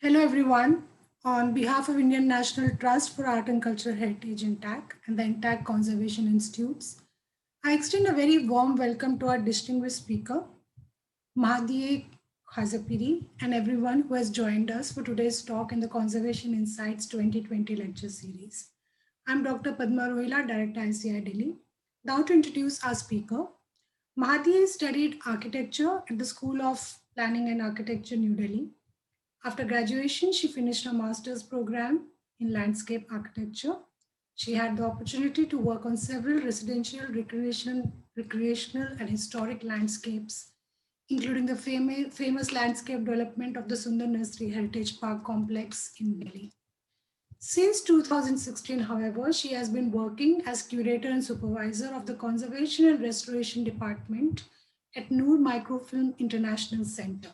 Hello everyone. On behalf of Indian National Trust for Art and Cultural Heritage INTACH and the INTACH Conservation Institutes, I extend a very warm welcome to our distinguished speaker, Mahdieh Khajehpiri, and everyone who has joined us for today's talk in the Conservation Insights 2020 lecture series. I'm Dr. Padma Rohila, Director ICI Delhi. Now to introduce our speaker, Mahdieh studied architecture at the School of Planning and Architecture, New Delhi. After graduation, she finished her master's program in landscape architecture. She had the opportunity to work on several residential, recreational and historic landscapes, including the famous landscape development of the Sundar Nursery Heritage Park Complex in Delhi. Since 2016, however, she has been working as curator and supervisor of the Conservation and Restoration Department at Noor Microfilm International Center.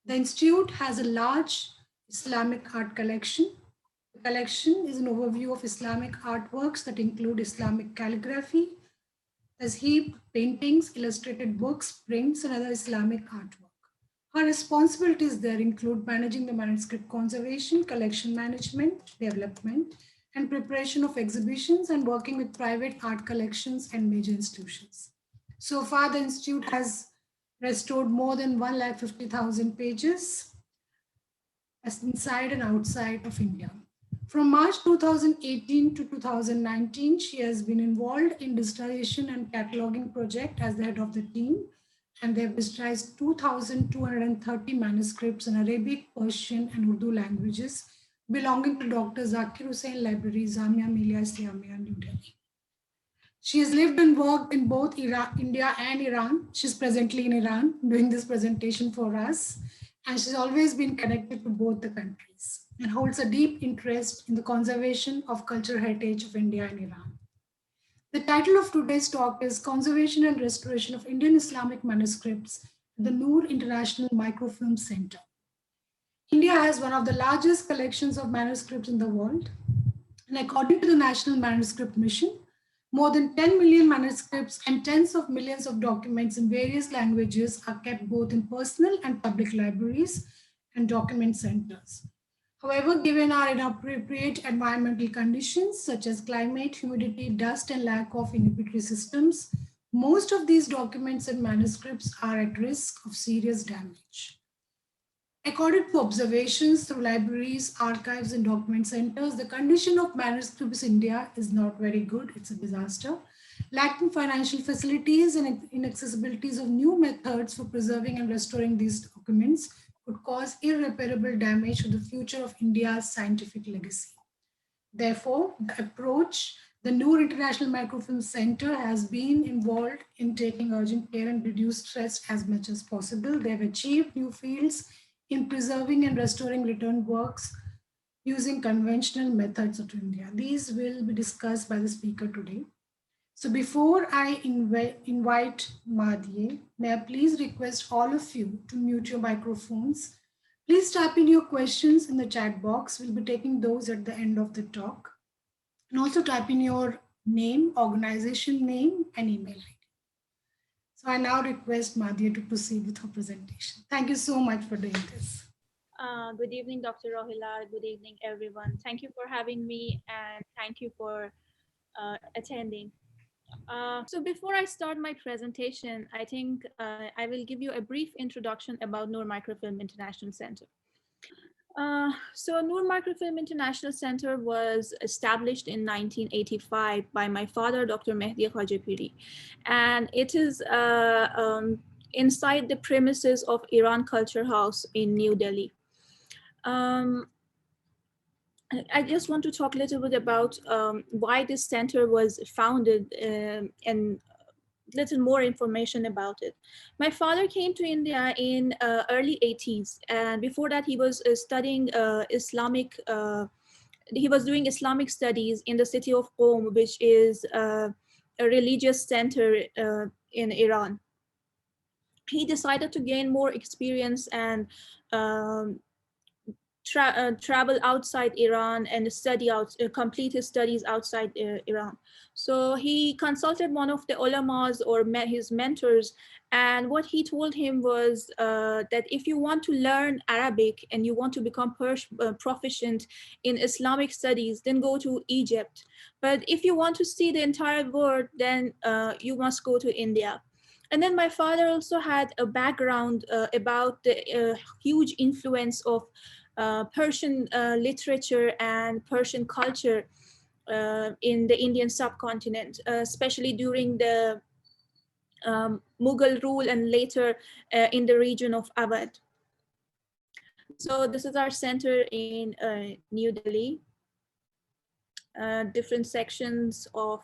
The Institute has a large Islamic art collection. The collection is an overview of Islamic artworks that include Islamic calligraphy, tasheeb, paintings, illustrated books, prints, and other Islamic artwork. Her responsibilities there include managing the manuscript conservation, collection management, development, and preparation of exhibitions and working with private art collections and major institutions. So far, the Institute has restored more than 150,000 pages as inside and outside of India. From March 2018 to 2019, she has been involved in digitization and cataloging project as the head of the team, and they have digitized 2,230 manuscripts in Arabic, Persian, and Urdu languages belonging to Dr. Zakir Hussain Library, Jamia Millia Islamia, New Delhi. She has lived and worked in both India and Iran. She's presently in Iran doing this presentation for us. And she's always been connected to both the countries and holds a deep interest in the conservation of cultural heritage of India and Iran. The title of today's talk is Conservation and Restoration of Indian Islamic Manuscripts at the Noor International Microfilm Center. India has one of the largest collections of manuscripts in the world. And according to the National Manuscript Mission, more than 10 million manuscripts and tens of millions of documents in various languages are kept both in personal and public libraries and document centers. However, given our inappropriate environmental conditions such as climate, humidity, dust, and lack of inhibitory systems, most of these documents and manuscripts are at risk of serious damage. According to observations through libraries, archives, and document centers, the condition of manuscripts in India is not very good. It's a disaster. Lacking financial facilities and inaccessibilities of new methods for preserving and restoring these documents could cause irreparable damage to the future of India's scientific legacy. Therefore, the approach the Noor International Microfilm Center has been involved in taking urgent care and reduce stress as much as possible. They have achieved new fields in preserving and restoring returned works using conventional methods of India. These will be discussed by the speaker today. So before I invite Mahdieh, may I please request all of you to mute your microphones. Please type in your questions in the chat box. We'll be taking those at the end of the talk. And also type in your name, organization name, and email ID. So I now request Mahdieh to proceed with her presentation. Thank you so much for doing this. Good evening, Dr. Rohila. Good evening, everyone. Thank you for having me and thank you for attending. So before I start my presentation, I think I will give you a brief introduction about Noor Microfilm International Center. So Noor Microfilm International Center was established in 1985 by my father, Dr. Mehdi Khajehpiri, and it is inside the premises of Iran Culture House in New Delhi. I just want to talk a little bit about why this center was founded and little more information about it. My father came to India in early 80s, and before that he was studying he was doing Islamic studies in the city of Qom, which is a religious center in Iran. He decided to gain more experience and travel outside Iran and complete his studies outside Iran. So he consulted one of the ulamas or his mentors, and what he told him was that if you want to learn Arabic and you want to become proficient in Islamic studies, then go to Egypt. But if you want to see the entire world, then you must go to India. And then my father also had a background about the huge influence of Persian literature and Persian culture in the Indian subcontinent, especially during the Mughal rule and later in the region of Awadh. So this is our center in New Delhi. Different sections of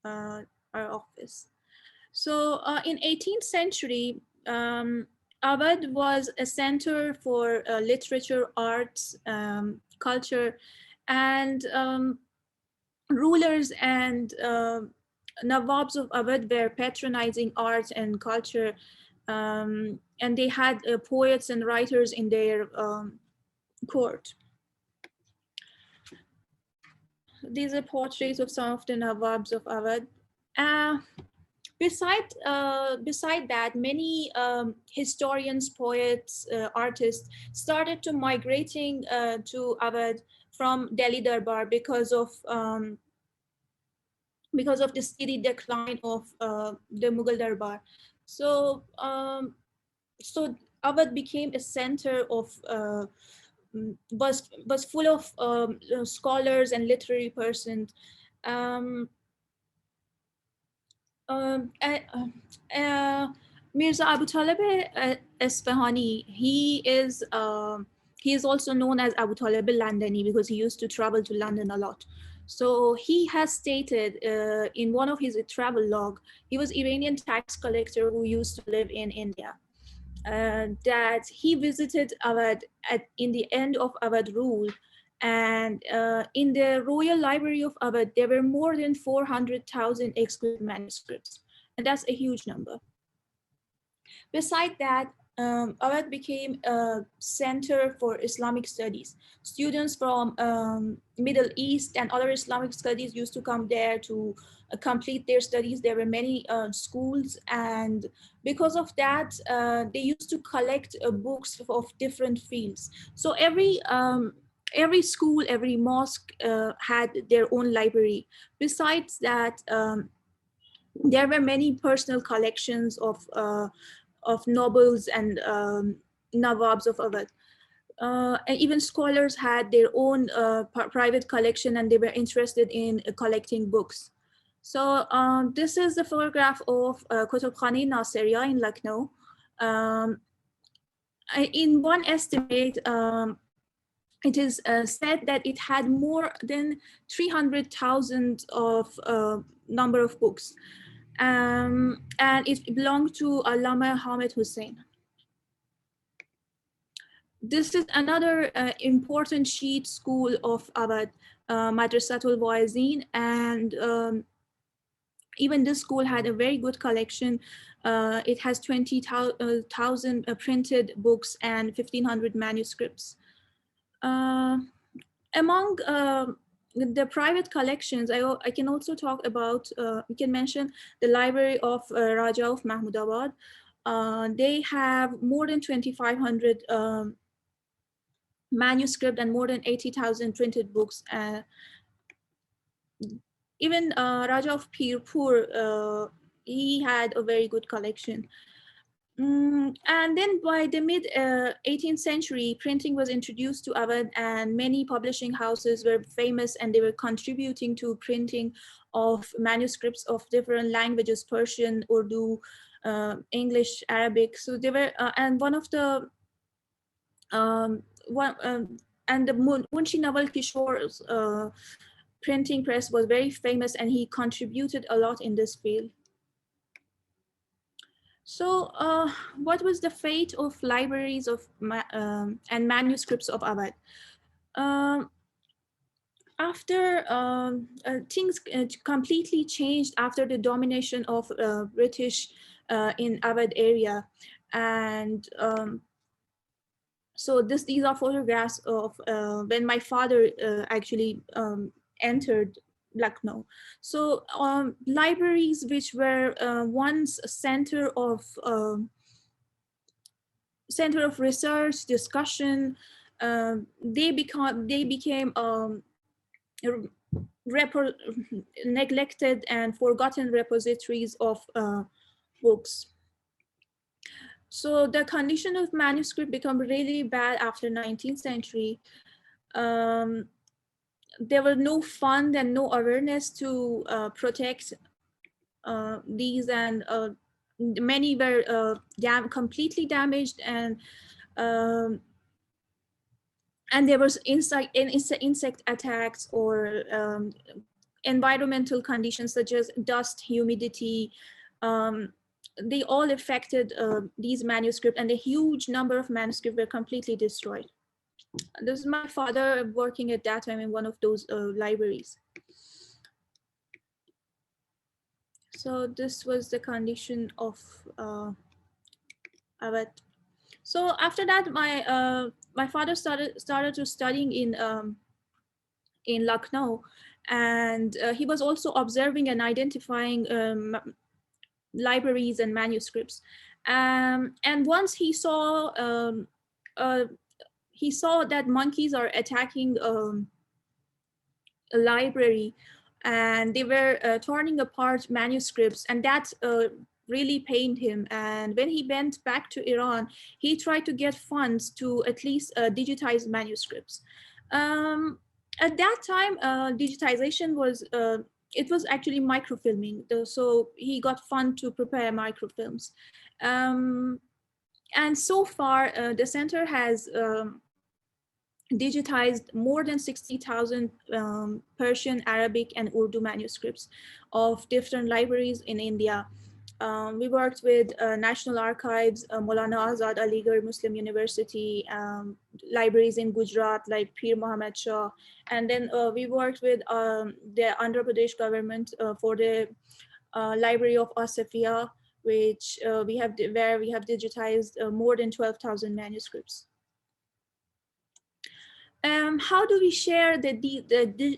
our office. So in 18th century, Awadh was a center for literature, arts, culture, and rulers and Nawabs of Awadh were patronizing art and culture, and they had poets and writers in their court. These are portraits of some of the Nawabs of Awadh. Uh, beside that, many historians, poets, artists started to migrating to Awadh from Delhi Darbar because of the steady decline of the Mughal Darbar. So so Awadh became a center of was full of scholars and literary persons. Um, um, uh, uh, Mirza Abu Talib Esfahani, he is also known as Abu Talib al-Landani because he used to travel to London a lot. So he has stated in one of his travel log, he was Iranian tax collector who used to live in India, that he visited Awadh in the end of Awadh rule. And in the Royal Library of Awadh, there were more than 400,000 exquisite manuscripts. And that's a huge number. Beside that, Awadh became a center for Islamic studies. Students from Middle East and other Islamic studies used to come there to complete their studies. There were many schools, and because of that, they used to collect books of different fields. So every school, every mosque had their own library. Besides that, there were many personal collections of nobles and nawabs of Awadh. And even scholars had their own private collection, and they were interested in collecting books. So this is the photograph of Kutubkhane Nasiriya in Lucknow. Um, in one estimate, it is said that it had more than 300,000 of number of books. And it belonged to Allama Hamid Hussein. This is another important Shiite school of Awadh, Madrasatul Wa'izin, and even this school had a very good collection. It has 20,000 printed books and 1,500 manuscripts. Among the private collections, I can also talk about, we can mention the Library of Raja of Mahmudabad. They have more than 2,500 manuscript and more than 80,000 printed books. Even Raja of Pirpur, he had a very good collection. And then by the mid 18th century, printing was introduced to Awadh, and many publishing houses were famous, and they were contributing to printing of manuscripts of different languages: Persian, Urdu, English, Arabic. So they were, and one of the one and the Munshi Nawal Kishore's printing press was very famous, and he contributed a lot in this field. So what was the fate of libraries of and manuscripts of Awadh? Um, After things completely changed after the domination of British in Awadh area, and So these are photographs of when my father actually entered Lucknow. So libraries which were once a center of research discussion, they became repo- neglected and forgotten repositories of books. So the condition of manuscript became really bad after 19th century. Um, there were no fund and no awareness to protect these, and many were completely damaged, um, and there was insect attacks or environmental conditions such as dust, humidity. Um, they all affected these manuscripts, and a huge number of manuscripts were completely destroyed. This is my father working at that time in one of those libraries. So this was the condition of Awadh. So after that, my father started to studying in Lucknow, and he was also observing and identifying libraries and manuscripts. And once uh, he saw that monkeys are attacking a library, and they were turning apart manuscripts, and that really pained him. And when he went back to Iran, he tried to get funds to at least digitize manuscripts. Um, at that time, digitization was it was actually microfilming. So he got fund to prepare microfilms. Um, and so far, the center has digitized more than 60,000 Persian, Arabic, and Urdu manuscripts of different libraries in India. We worked with National Archives, Maulana Azad Aligarh Muslim University, libraries in Gujarat like Pir Muhammad Shah, and then we worked with the Andhra Pradesh government for the Library of Asafia, which where we have digitized more than 12,000 manuscripts. How do we share the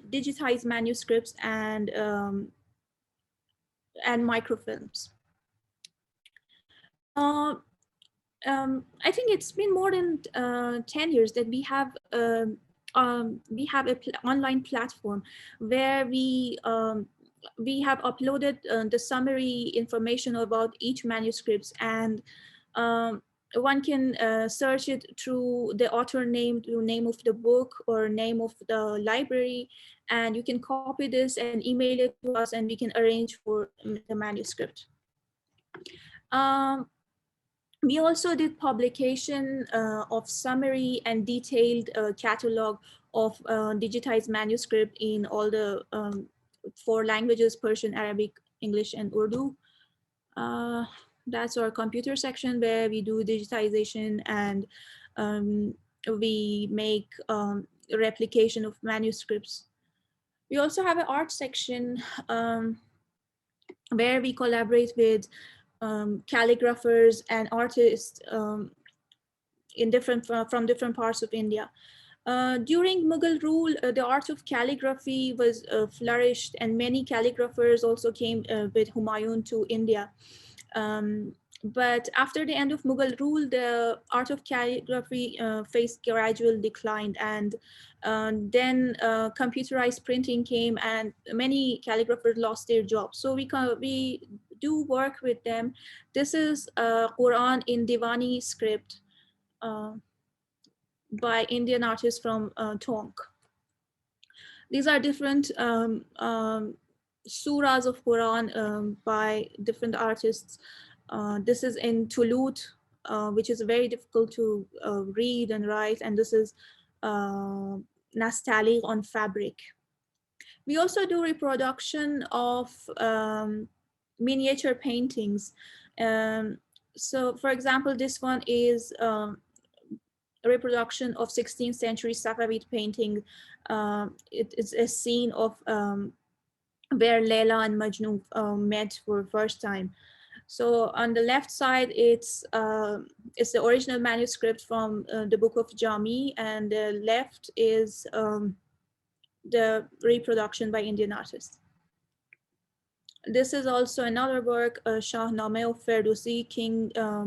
digitized manuscripts and microfilms? Uh, I think it's been more than 10 years that we have a online platform where we have uploaded the summary information about each manuscripts, and um, one can search it through the author name, through name of the book or name of the library, and you can copy this and email it to us, and we can arrange for the manuscript. Um, we also did publication of summary and detailed catalog of digitized manuscript in all the four languages: Persian, Arabic, English, and Urdu. Uh, that's our computer section where we do digitization, and um, we make replication of manuscripts. We also have an art section where we collaborate with calligraphers and artists in from different parts of India. During Mughal rule, the art of calligraphy was flourished, and many calligraphers also came with Humayun to India. But after the end of Mughal rule, the art of calligraphy faced gradual decline, and then computerized printing came, and many calligraphers lost their jobs. So we do work with them. This is Quran in Diwani script uh, by Indian artists from Tonk. These are different surahs of Quran by different artists. This is in Tulut, which is very difficult to read and write, and this is Nastali on fabric. We also do reproduction of miniature paintings. Um, so, for example, this one is a reproduction of 16th century Safavid painting. It's a scene of where Leila and Majnun met for the first time. So on the left side, it's the original manuscript from the Book of Jami, and the left is the reproduction by Indian artists. This is also another work, Shahnameh of Ferdowsi,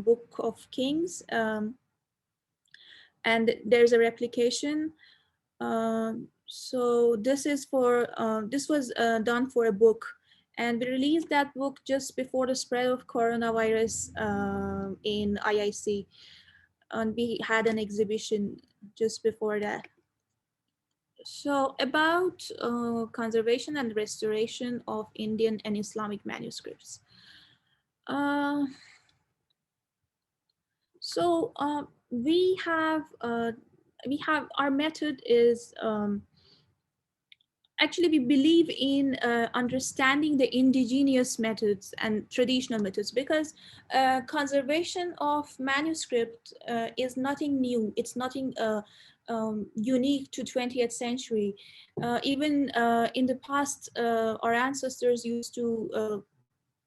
Book of Kings, and there's a replication. So this was done for a book, and we released that book just before the spread of coronavirus in IIC, and we had an exhibition just before that. So about conservation and restoration of Indian and Islamic manuscripts. Uh, so we have our method is actually we believe in understanding the indigenous methods and traditional methods, because conservation of manuscript is nothing new. It's nothing unique to 20th century. Even in the past, our ancestors used to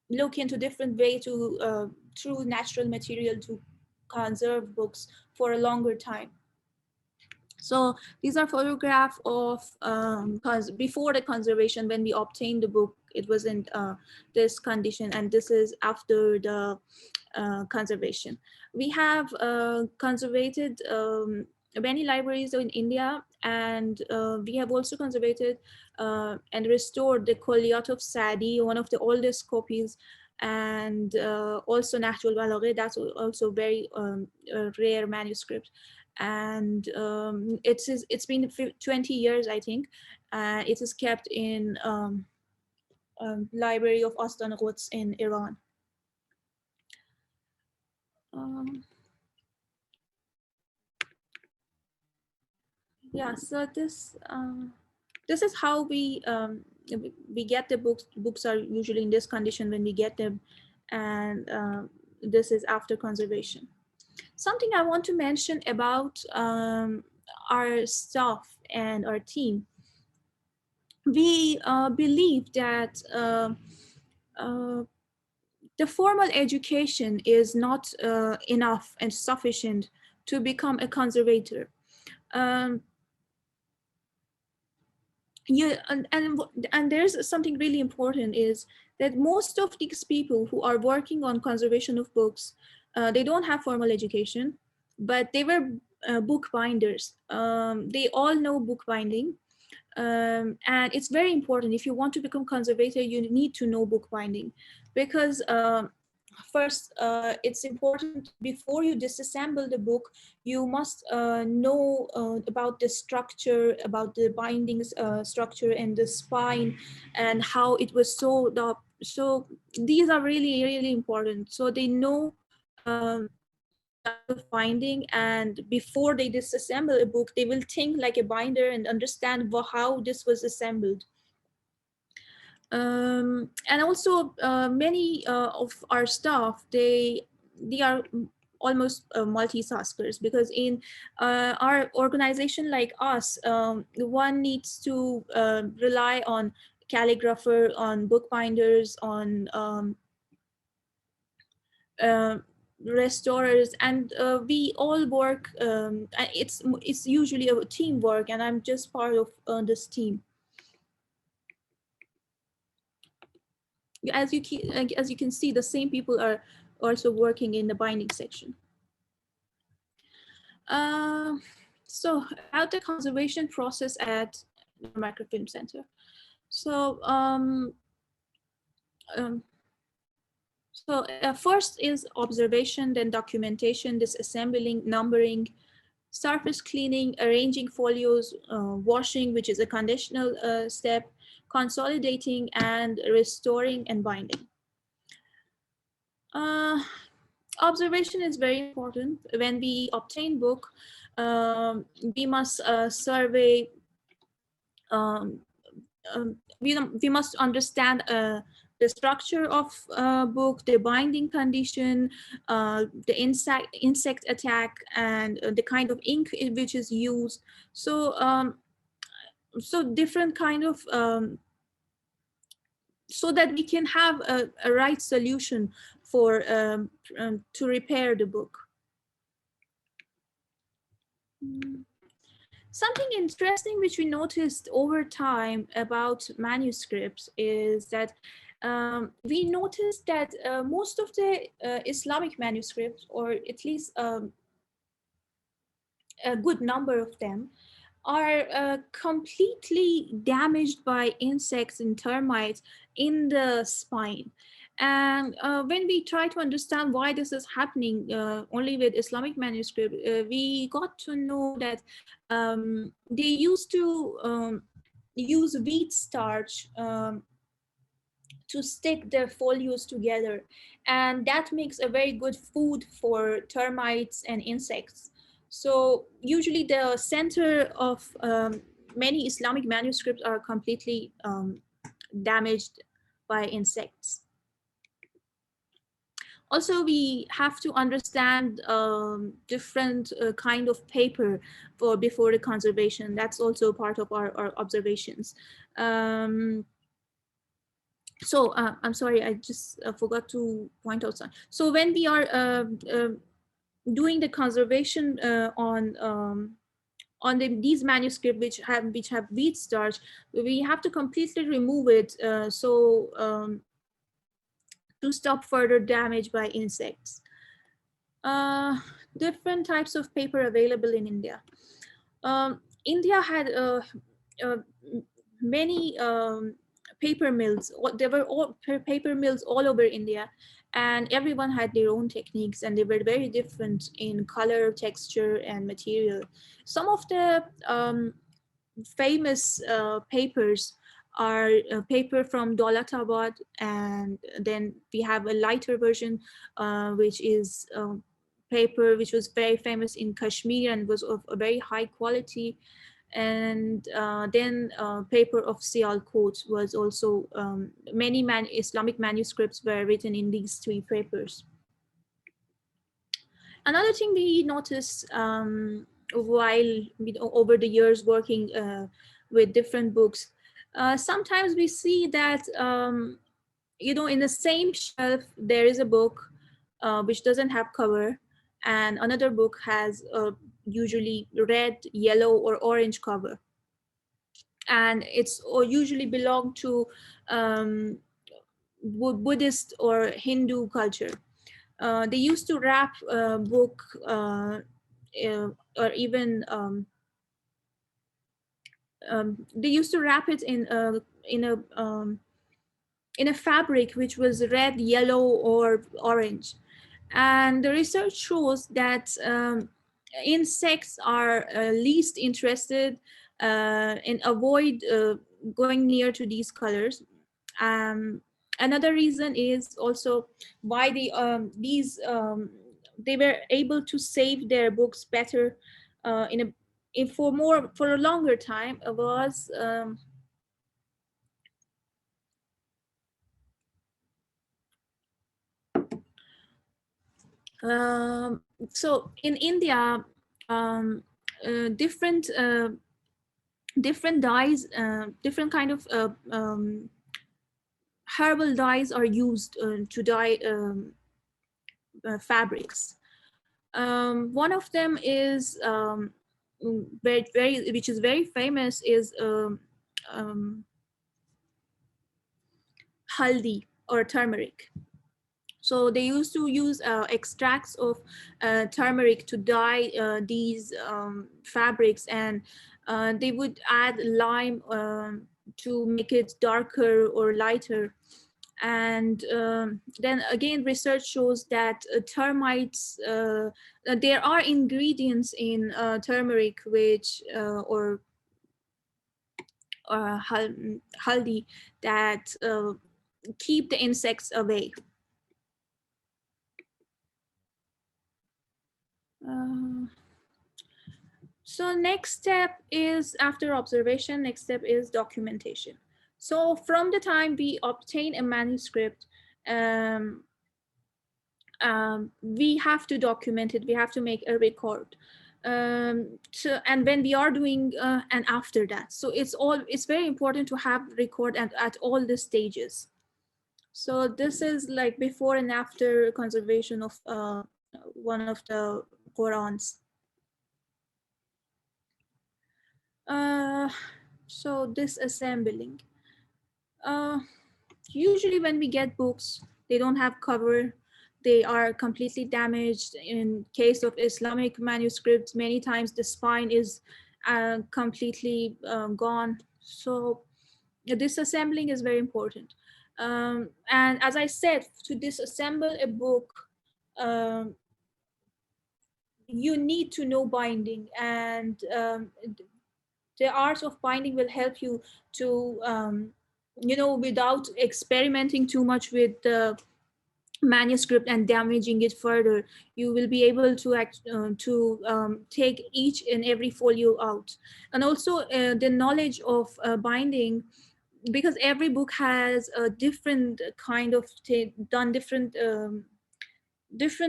look into different way to through natural material to conserve books for a longer time. So these are photographs of because before the conservation, when we obtained the book, it was in this condition, and this is after the conservation. We have conservated many libraries in India, and we have also conservated and restored the Kulliyat of Sadi, one of the oldest copies, and also Nahjul Balagha, that's also very rare manuscript. And it's been 20 years, I think. It is kept in Library of Astan Quds in Iran. Um, yeah, so this is how we get the books. Books are usually in this condition when we get them, and this is after conservation. Something I want to mention about our staff and our team. We believe that the formal education is not enough and sufficient to become a conservator. Um, yeah, and there's something really important is that most of these people who are working on conservation of books, they don't have formal education, but they were bookbinders. They all know bookbinding. And it's very important. If you want to become conservator, you need to know bookbinding, because first, it's important before you disassemble the book, you must know about the structure, about the bindings structure and the spine, and how it was sewed up. So these are really, really important. So they know the art of binding, and before they disassemble a book, they will think like a binder and understand how this was assembled. And also many of our staff, they are almost multitaskers, because in our organization like us, one needs to rely on calligrapher, on bookbinders, on uh, restorers, and we all work. It's usually a teamwork, and I'm just part of this team. As you can see, the same people are also working in the binding section. Uh, so about the conservation process at Noor Microfilm Center. So um, first is observation, then documentation, disassembling, numbering, surface cleaning, arranging folios, washing, which is a conditional step, consolidating, and restoring and binding. Observation is very important. When we obtain book, we must survey, um, we must understand the structure of book, the binding condition, the insect attack, and the kind of ink which is used. So so different kind of so that we can have a right solution for to repair the book. Something interesting which we noticed over time about manuscripts is that we noticed that most of the Islamic manuscripts, or at least a good number of them, are completely damaged by insects and termites in the spine. And when we try to understand why this is happening only with Islamic manuscript, we got to know that they used to use wheat starch to stick their folios together, and that makes a very good food for termites and insects. So usually the center of many Islamic manuscripts are completely damaged by insects. Also, we have to understand different kind of paper for before the conservation. That's also part of our observations. I'm sorry, I just forgot to point out something. So when we are doing the conservation on these manuscripts which have wheat starch, we have to completely remove it to stop further damage by insects. Different types of paper available in India. India had uh, many paper mills. There were all paper mills all over India, and everyone had their own techniques, and they were very different in color, texture, and material. Some of the famous papers are paper from Dolatabad, and then we have a lighter version, which is paper which was very famous in Kashmir and was of a very high quality. And then paper of Sialkot was also, many Islamic manuscripts were written in these three papers. Another thing we noticed while over the years working with different books, sometimes we see that in the same shelf there is a book which doesn't have cover, and another book has usually red, yellow, or orange cover, and it's or usually belong to Buddhist or Hindu culture. They used to wrap a book or even they used to wrap it in a fabric which was red, yellow, or orange. And the research shows that insects are least interested and avoid going near to these colors. Um, Another reason is also why they were able to save their books better for a longer time was so in India, um, different different dyes, different kind of herbal dyes are used to dye fabrics. One of them is which is very famous is haldi or turmeric. So they used to use extracts of turmeric to dye these fabrics, and they would add lime to make it darker or lighter. And then again, research shows that termites, there are ingredients in turmeric or haldi that keep the insects away. So next step is, after observation, next step is documentation. So from the time we obtain a manuscript, we have to document it, we have to make a record. And when we are doing, and after that. So it's very important to have record at all the stages. So this is like before and after conservation of one of the Qurans. Uh, so disassembling. Uh, Usually when we get books, they don't have cover. They are completely damaged. In case of Islamic manuscripts, many times the spine is completely gone. So disassembling is very important. And as I said, to disassemble a book, um, you need to know binding, and the art of binding will help you to without experimenting too much with the manuscript and damaging it further. You will be able to take each and every folio out. And also the knowledge of binding, because every book has a different kind of done different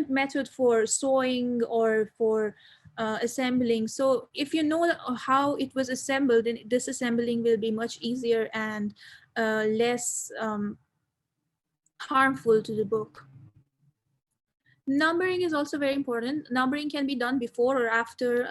method for sewing or for assembling. So if you know how it was assembled, then disassembling will be much easier and less harmful to the book. Numbering is also very important. Numbering can be done before or after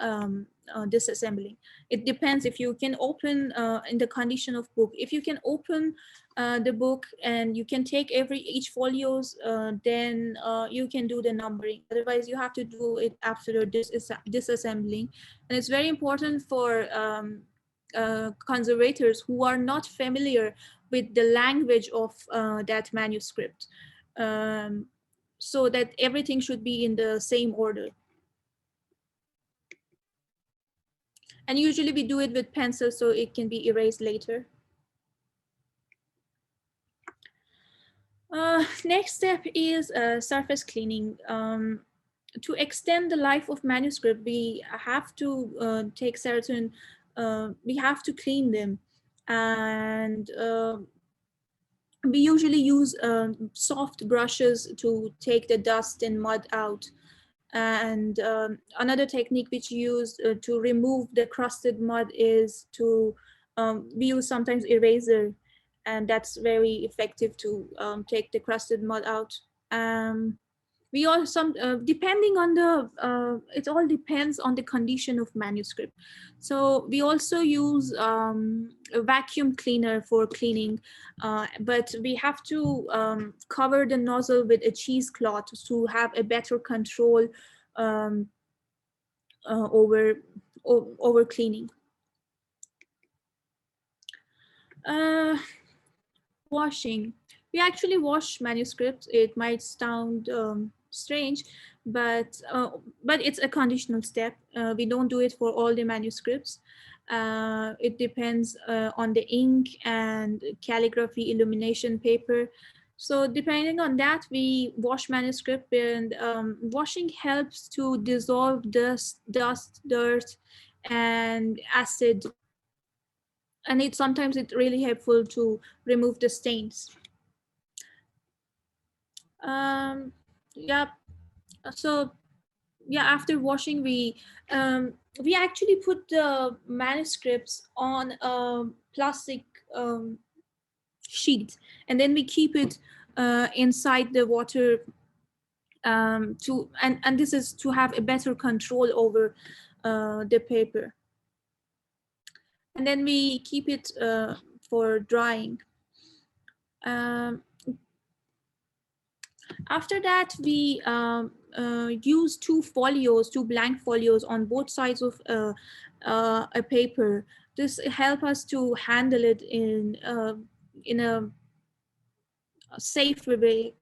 disassembling. It depends if you can open in the condition of book. If you can open the book and you can take each folios, then you can do the numbering. Otherwise, you have to do it after disassembling. And it's very important for conservators who are not familiar with the language of that manuscript. Um, so that everything should be in the same order. And usually we do it with pencil so it can be erased later. Next step is surface cleaning. To extend the life of manuscript, we have to take certain, we have to clean them. And we usually use soft brushes to take the dust and mud out. And another technique which we use to remove the crusted mud is to we use sometimes eraser, and that's very effective to take the crusted mud out. We also depending on the it all depends on the condition of manuscript. So we also use a vacuum cleaner for cleaning, but we have to cover the nozzle with a cheesecloth to have a better control um, over over cleaning. uh, Washing. We actually wash manuscripts. It might sound strange, but it's a conditional step. We don't do it for all the manuscripts. It depends on the ink and calligraphy, illumination paper. So depending on that, we wash manuscript, and washing helps to dissolve dust, dirt, and acid, and it sometimes it's really helpful to remove the stains. um yeah, so yeah, after washing, we actually put the manuscripts on a plastic sheet, and then we keep it inside the water, to and this is to have a better control over the paper. And then we keep it for drying. um, After that, we use two blank folios on both sides of a paper. This help us to handle it in a safe way.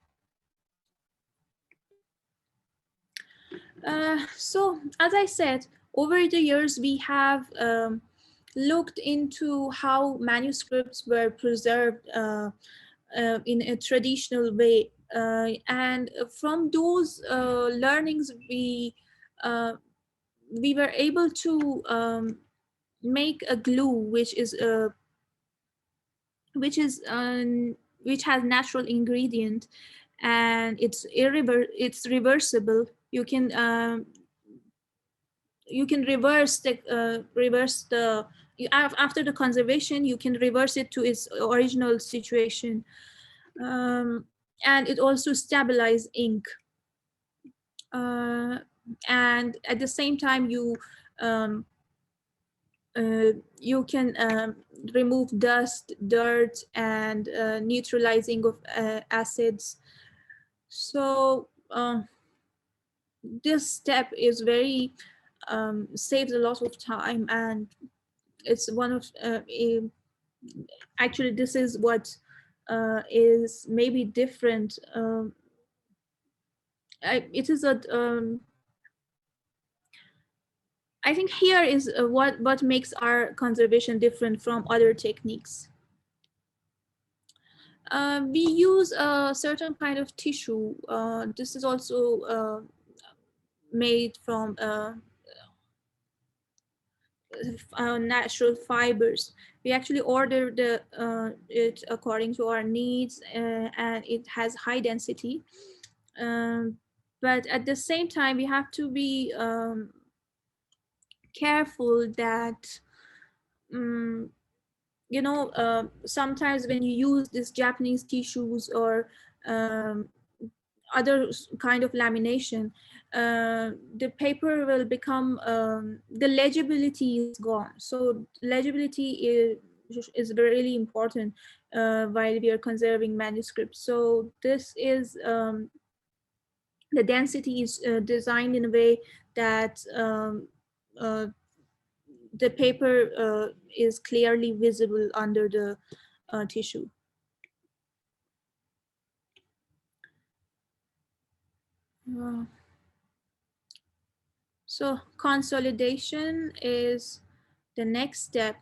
So, as I said, over the years, we have looked into how manuscripts were preserved in a traditional way. And from those learnings, uh, we were able to make a glue which is which has natural ingredient, and it's reversible. You can reverse the after the conservation, you can reverse it to its original situation. And it also stabilizes ink. And at the same time, um, you can remove dust, dirt, and neutralizing of acids. So this step is very saves a lot of time, and it's one of actually this is what is maybe different. It is a I think here is what makes our conservation different from other techniques. We use a certain kind of tissue. This is also made from natural fibers. We actually order it according to our needs, and it has high density. Um, but at the same time, we have to be careful that um, sometimes when you use these Japanese tissues or um, other kind of lamination, the paper will become the legibility is gone. So legibility is really important while we are conserving manuscripts. So this is the density is designed in a way that uh, the paper is clearly visible under the tissue. Uh, so consolidation is the next step,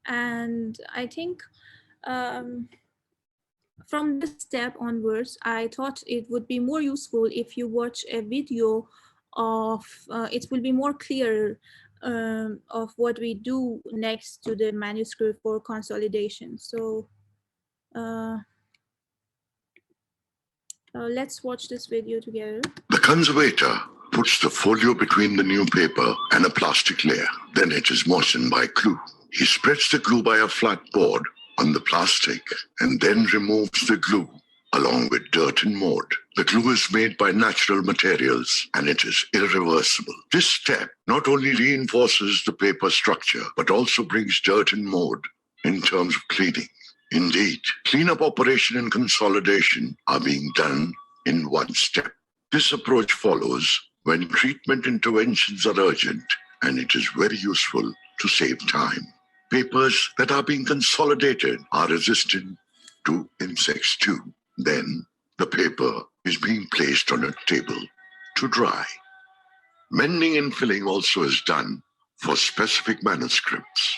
and I think um, from this step onwards, I thought it would be more useful if you watch a video of it will be more clear of what we do next to the manuscript for consolidation. So uh, let's watch this video together. The conservator puts the folio between the new paper and a plastic layer. Then it is moistened by glue. He spreads the glue by a flat board on the plastic and then removes the glue along with dirt and mold. The glue is made by natural materials and it is irreversible. This step not only reinforces the paper structure, but also brings dirt and mold in terms of cleaning. Indeed, cleanup operation and consolidation are being done in one step. This approach follows when treatment interventions are urgent, and it is very useful to save time. Papers that are being consolidated are resistant to insects too. Then the paper is being placed on a table to dry. Mending and filling also is done for specific manuscripts.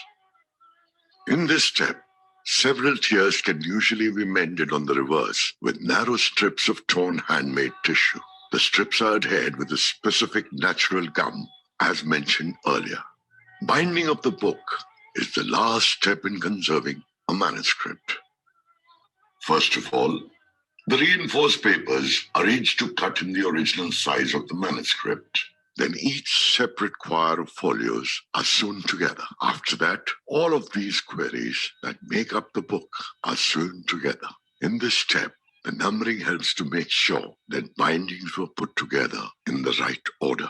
In this step, several tiers can usually be mended on the reverse with narrow strips of torn handmade tissue. The strips are adhered with a specific natural gum, as mentioned earlier. Binding of the book is the last step in conserving a manuscript. First of all, the reinforced papers are arranged to cut in the original size of the manuscript. Then each separate quire of folios are sewn together. After that, all of these queries that make up the book are sewn together. In this step, the numbering helps to make sure that bindings were put together in the right order.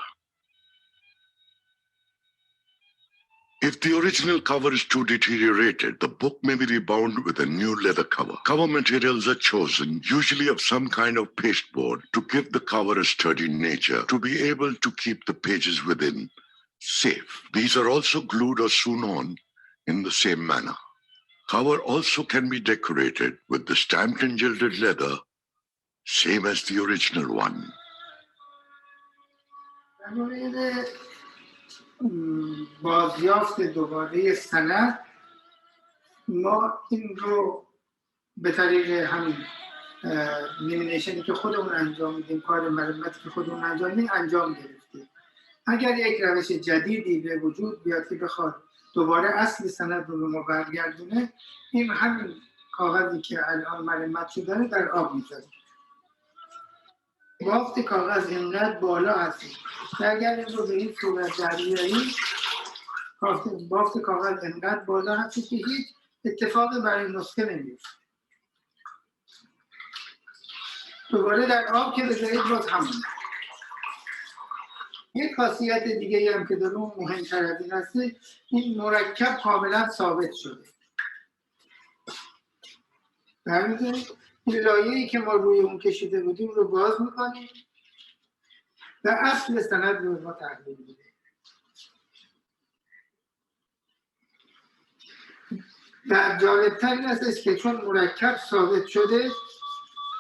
If the original cover is too deteriorated, the book may be rebound with a new leather cover. Cover materials are chosen, usually of some kind of pasteboard, to give the cover a sturdy nature, to be able to keep the pages within safe. These are also glued or sewn on in the same manner. Cover also can be decorated with the stamped and gilded leather, same as the original one. بازیافت دوباره سند ما این رو به طریق همین لیمینیشنی که خودمون انجام میدیم، کار مرمتی که خودمون انجام گرفتیم. اگر یک روش جدیدی به وجود بیاد که بخواد دوباره اصل سند رو به ما برگردونه، این همین کاغذی که الان مرمت شده در آب میذاریم. بافت کاغذ اینقدر بالا هست که اگر این رو به این صورت در بیاریم، بافت کاغذ اینقدر بالا هست که هیچ اتفاقی برای نسخه نمیفته. دوباره در آب که بذارید باز همون. یک خاصیت دیگه هم که داره اون مهمتر از این هست، این مرکب کاملا ثابت شده. برمی‌دارید این لایه‌ای که ما روی اون کشیده بودیم رو باز می‌کنیم و اصل سند رو ما تحویل می‌دیم. و جالب‌تر این است که چون مرکب ثابت شده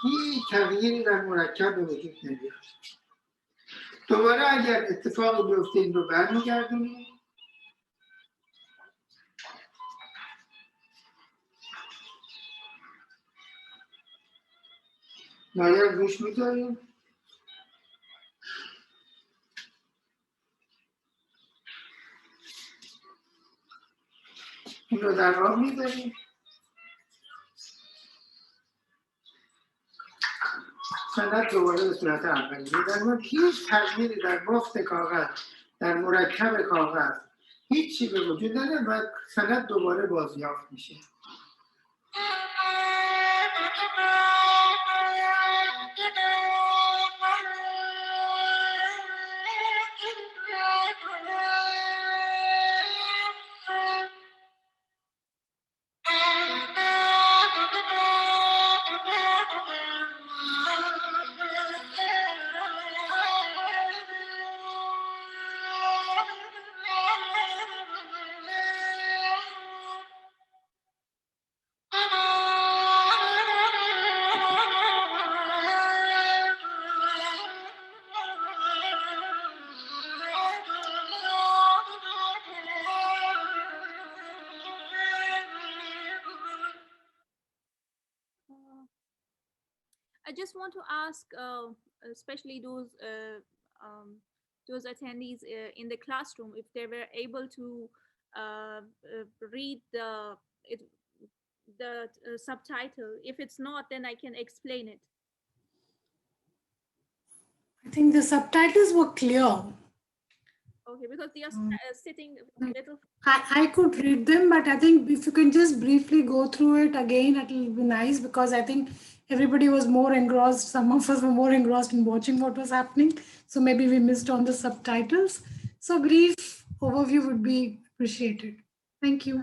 هیچ تغییری در مرکب به وجود نمیاد. دوباره اگر اتفاقی بیفته این رو برمیگردونیم. لایه رو روش می‌ذاریم. این رو در راه می‌ذاریم. سند دوباره به صورت اولیه. در مورد هیچ تغییری در بافت کاغذ، در مرکب کاغذ هیچی به وجود نداره و سند دوباره بازیافت میشه. I just want to ask, especially those attendees in the classroom, if they were able to read the subtitle. If it's not, then I can explain it. I think the subtitles were clear. Okay, because they are sitting a little. I could read them, but I think if you can just briefly go through it again, it will be nice, because I think everybody was more engrossed. Some of us were more engrossed in watching what was happening. So maybe we missed on the subtitles. So brief overview would be appreciated. Thank you.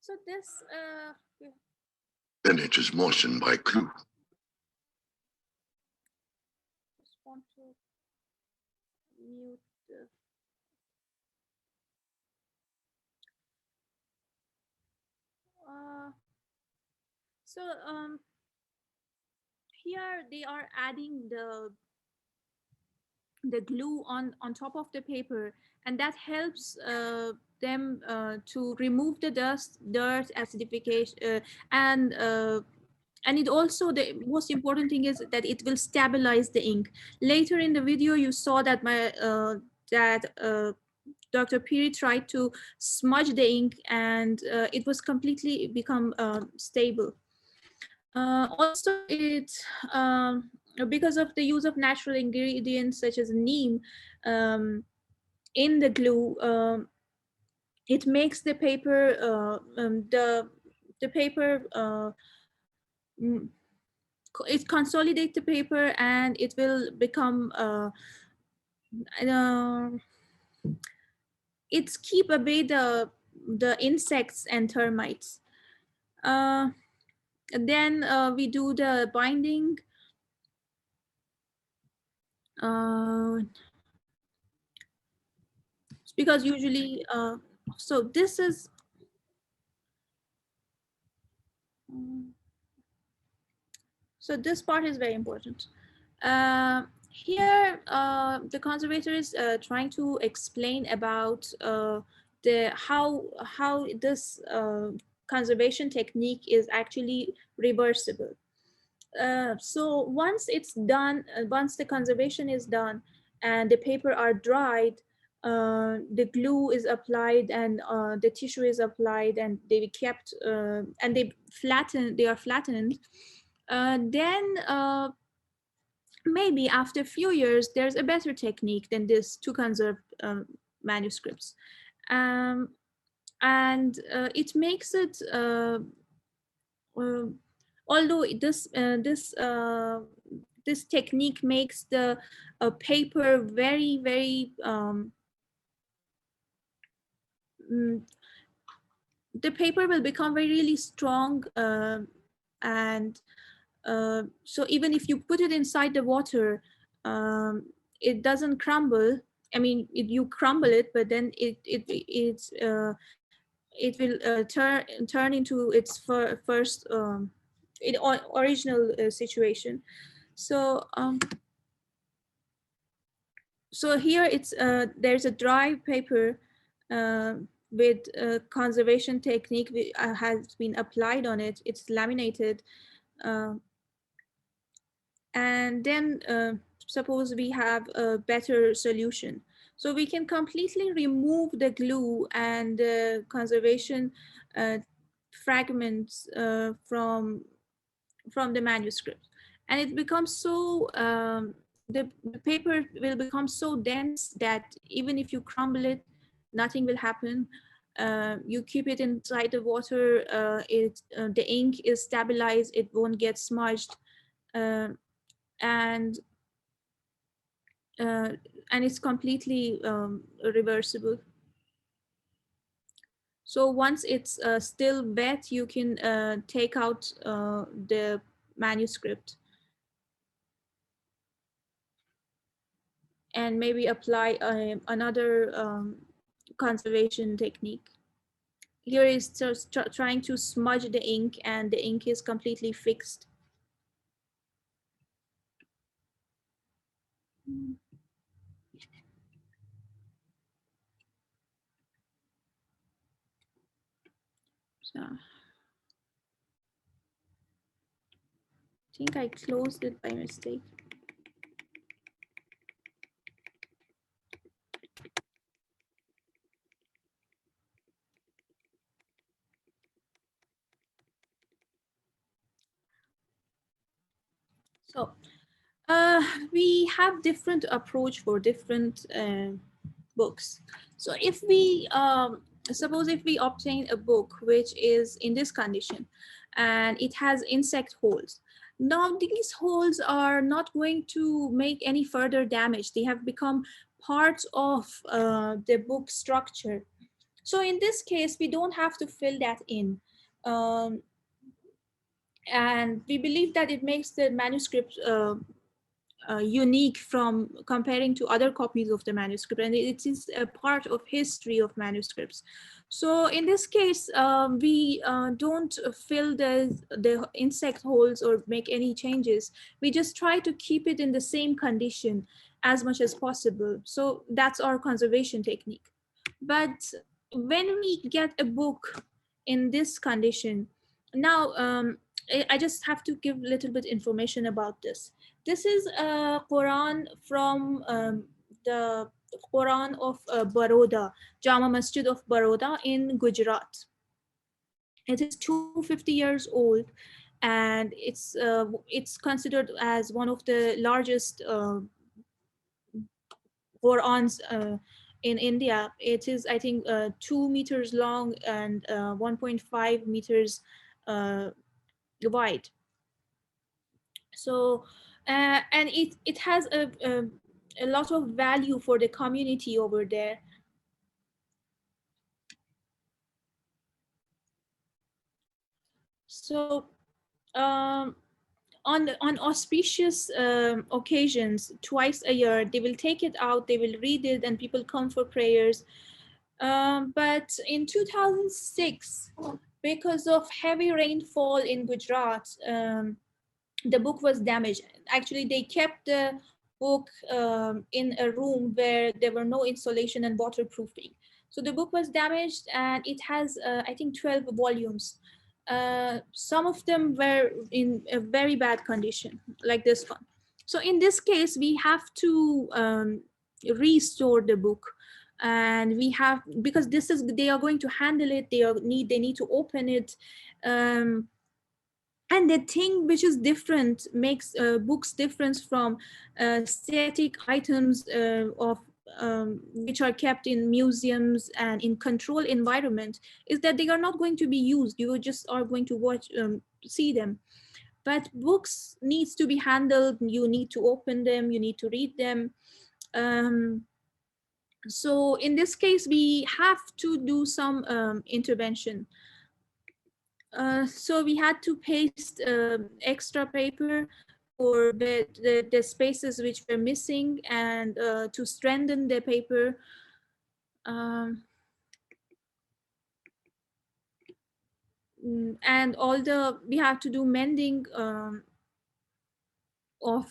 So this. Then it is moistened by glue. Just want to mute the. So here they are adding the glue on top of the paper, and that helps them to remove the dust, dirt, acidification, and it also, the most important thing is that it will stabilize the ink. Later in the video, you saw that Dr. Piri tried to smudge the ink, and it was completely become stable. Also, it because of the use of natural ingredients such as neem in the glue, it makes the paper the paper it consolidates the paper, and it will become it's keep away the insects and termites. Then we do the binding. Because usually, so this is. So this part is very important. Here, the conservator is trying to explain about how this conservation technique is actually reversible. So once it's done, once the conservation is done and the paper are dried, the glue is applied and the tissue is applied, and they kept and they are flattened. Then maybe after a few years, there's a better technique than this to conserve manuscripts. and it makes it although this technique makes the paper very mm, the paper will become very really strong, and so even if you put it inside the water, it doesn't crumble. I mean, you crumble it, but then it will turn into its first original situation. So so here it's there's a dry paper uh, with conservation technique has been applied on it. It's laminated, uh, and then suppose we have a better solution. So we can completely remove the glue and conservation uh, fragments from the manuscript, and it becomes so the paper will become so dense that even if you crumble it, nothing will happen. You keep it inside the water, the ink is stabilized, it won't get smudged, uh, and uh, and it's completely reversible. So once it's still wet, you can take out the manuscript and maybe apply another conservation technique. Here is just trying to smudge the ink, and the ink is completely fixed. So I think I closed it by mistake. So we have different approach for different books. So if we suppose if we obtain a book which is in this condition and it has insect holes, now these holes are not going to make any further damage. They have become part of the book structure. So in this case, we don't have to fill that in. Um, and we believe that it makes the manuscript unique from comparing to other copies of the manuscript, and it is a part of history of manuscripts. So in this case, we don't fill the insect holes or make any changes. We just try to keep it in the same condition as much as possible. So that's our conservation technique. But when we get a book in this condition, now I just have to give a little bit information about this. This is a Quran from the Quran of Baroda, Jama Masjid of Baroda in Gujarat. It is 250 years old, and it's considered as one of the largest Qurans in India. It is, I think, 2 meters long and 1.5 meters uh, wide. So and it has a lot of value for the community over there. So um, on auspicious occasions, twice a year, they will take it out, they will read it, and people come for prayers. But in 2006, because of heavy rainfall in Gujarat, the book was damaged. Actually, they kept the book in a room where there were no insulation and waterproofing. So the book was damaged, and it has, I think, 12 volumes. Some of them were in a very bad condition, like this one. So in this case, we have to restore the book, and we have, because this is, they are going to handle it. They need to open it. And the thing which is different makes books different from static items of which are kept in museums and in controlled environment, is that they are not going to be used. You just are going to watch, see them. But books needs to be handled. You need to open them. You need to read them. So in this case, we have to do some intervention. So we had to paste extra paper for the spaces which were missing, and to strengthen the paper. And we have to do mending of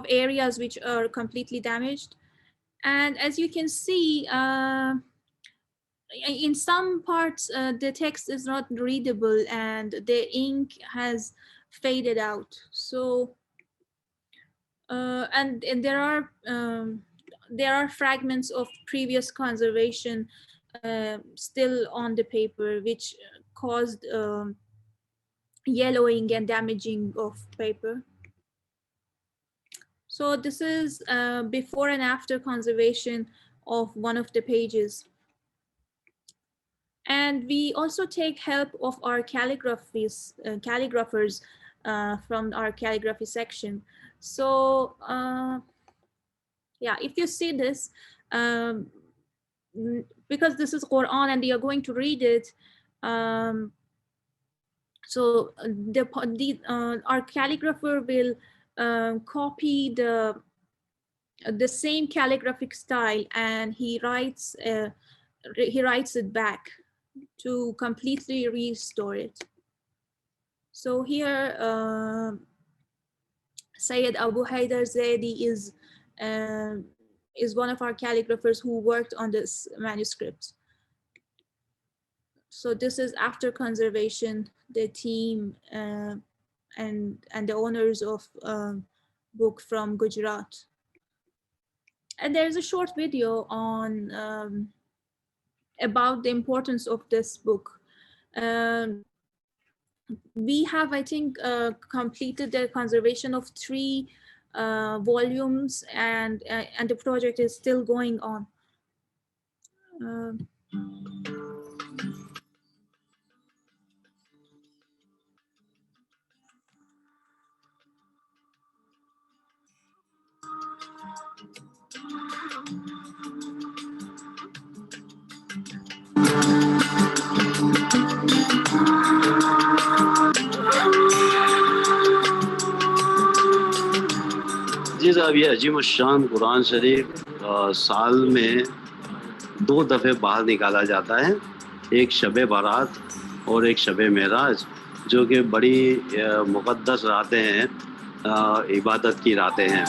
areas which are completely damaged. And as you can see, in some parts, the text is not readable and the ink has faded out. So, and there are fragments of previous conservation still on the paper, which caused yellowing and damaging of paper. So this is before and after conservation of one of the pages. And we also take help of our calligraphers from our calligraphy section. So yeah, if you see this, because this is Quran and they are going to read it, so our calligrapher will copy the same calligraphic style, and he writes it back to completely restore it. So here, Sayyid Abu Haidar Zaidi is one of our calligraphers who worked on this manuscript. So this is after conservation, the team and the owners of book from Gujarat. And there's a short video on about the importance of this book. We have, I think, completed the conservation of 3 volumes, and the project is still going on. जी साहब, ये अजीम शान कुरान शरीफ साल में 2 दफ़े बाहर निकाला जाता है, एक शब बारात और एक शब मेराज, जो कि बड़ी मुक़द्दस रातें हैं, इबादत की रातें हैं।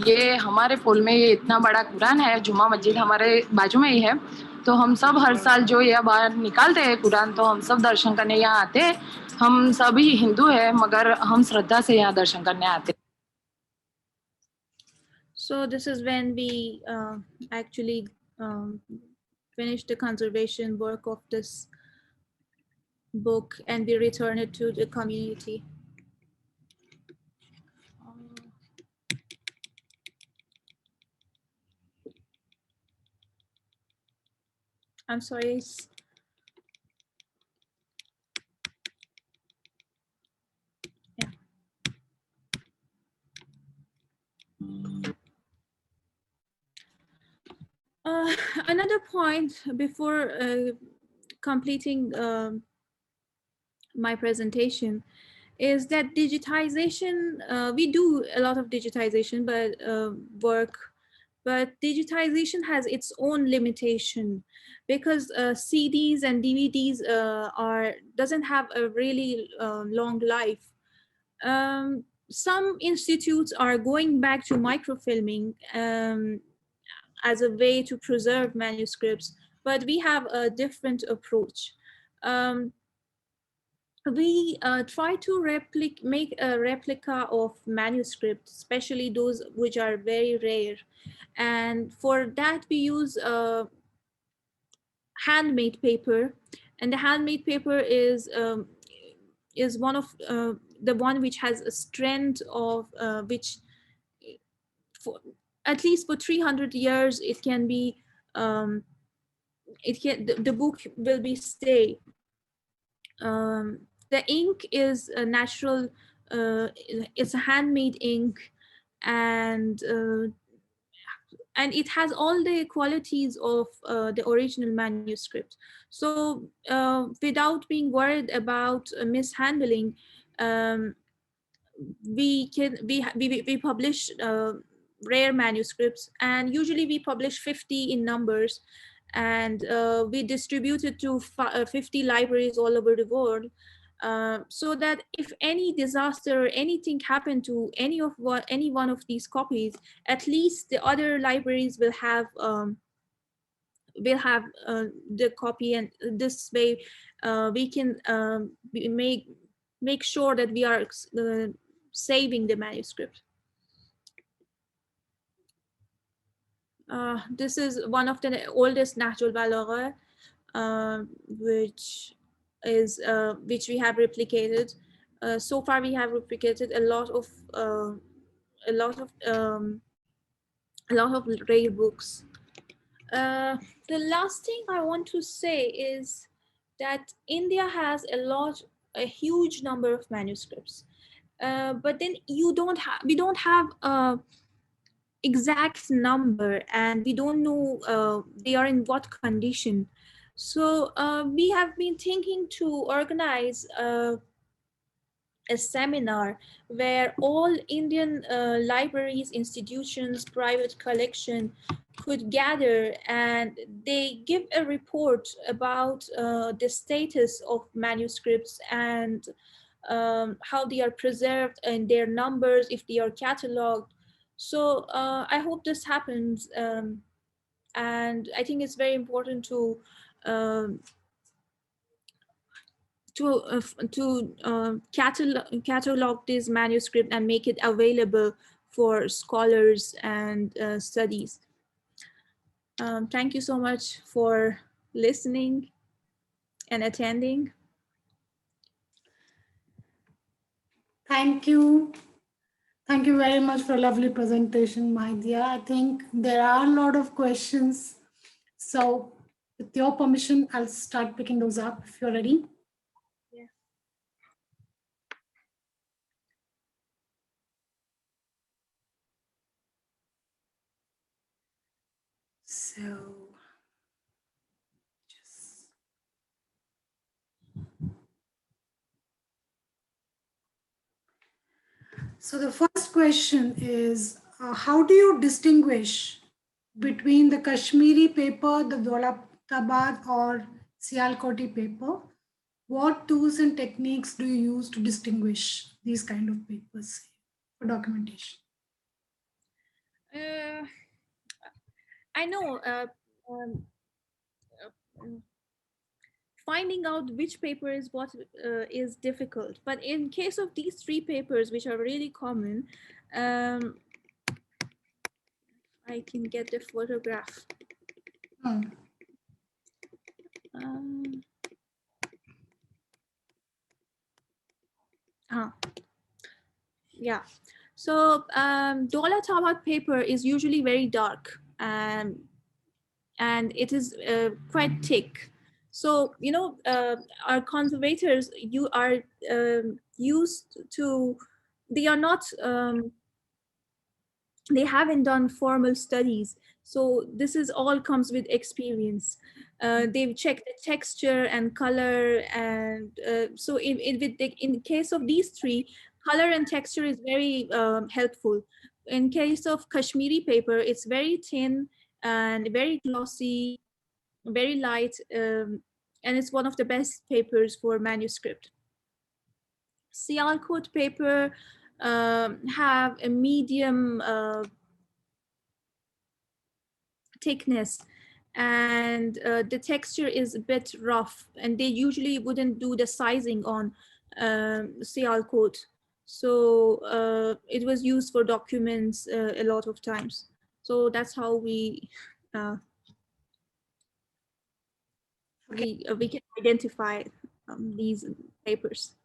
ये हमारे पुल में ये इतना बड़ा कुरान है, जुमा मस्जिद हमारे बाजू में ही है, तो हम सब हर साल जो ये बाहर निकालते हैं कुरान, तो हम सब दर्शन करने यहाँ आते हैं। हम सभी हिंदू हैं, मगर हम श्रद्धा से यहाँ दर्शन करने आते हैं। So this is when we actually finish the conservation work of this book, and we return it to the community. I'm sorry. Yeah. Another point before completing my presentation is that digitization, we do a lot of digitization work, but digitization has its own limitation, because CDs and DVDs doesn't have a really long life. Some institutes are going back to microfilming as a way to preserve manuscripts, but we have a different approach. We try to make a replica of manuscripts, especially those which are very rare. And for that, we use handmade paper. And the handmade paper is one of the one which has a strength of which for at least for 300 years it can be the book will be stay. The ink is a natural, it's a handmade ink, and it has all the qualities of the original manuscript. So without being worried about mishandling, um, we publish rare manuscripts, and usually we publish 50 in numbers, and we distribute it to 50 libraries all over the world, so that if any disaster or anything happened to any one of these copies, at least the other libraries will have the copy, and this way we can make sure that we are saving the manuscript. This is one of the oldest Nahjul Balagha, which we have replicated. So far, we have replicated a lot of a lot of rare books. The last thing I want to say is that India has a huge number of manuscripts, but then we don't have a exact number, and we don't know they are in what condition. So we have been thinking to organize a seminar where all Indian libraries, institutions, private collection could gather, and they give a report about the status of manuscripts, and how they are preserved and their numbers, if they are cataloged. So I hope this happens, and I think it's very important um, catalog this manuscript and make it available for scholars and studies. Thank you so much for listening and attending. Thank you. Thank you very much for a lovely presentation, Mahdieh. I think there are a lot of questions. So with your permission, I'll start picking those up if you're ready. Yeah. So the first question is, how do you distinguish between the Kashmiri paper, the Dolatabad or Sialkoti paper? What tools and techniques do you use to distinguish these kind of papers for documentation? I know finding out which paper is what is difficult, but in case of these three papers, which are really common, I can get the photograph. Yeah, so Dolatabad paper is usually very dark, and it is quite thick. So our conservators used to, they are not they haven't done formal studies, so this is all comes with experience. They've checked the texture and color, and so in the case of these three, color and texture is very helpful. In case of Kashmiri paper, it's very thin and very glossy, very light, and it's one of the best papers for manuscript. Sialkot paper have a medium thickness, and the texture is a bit rough, and they usually wouldn't do the sizing on Sialkot. So it was used for documents a lot of times. So that's how we we can identify these papers.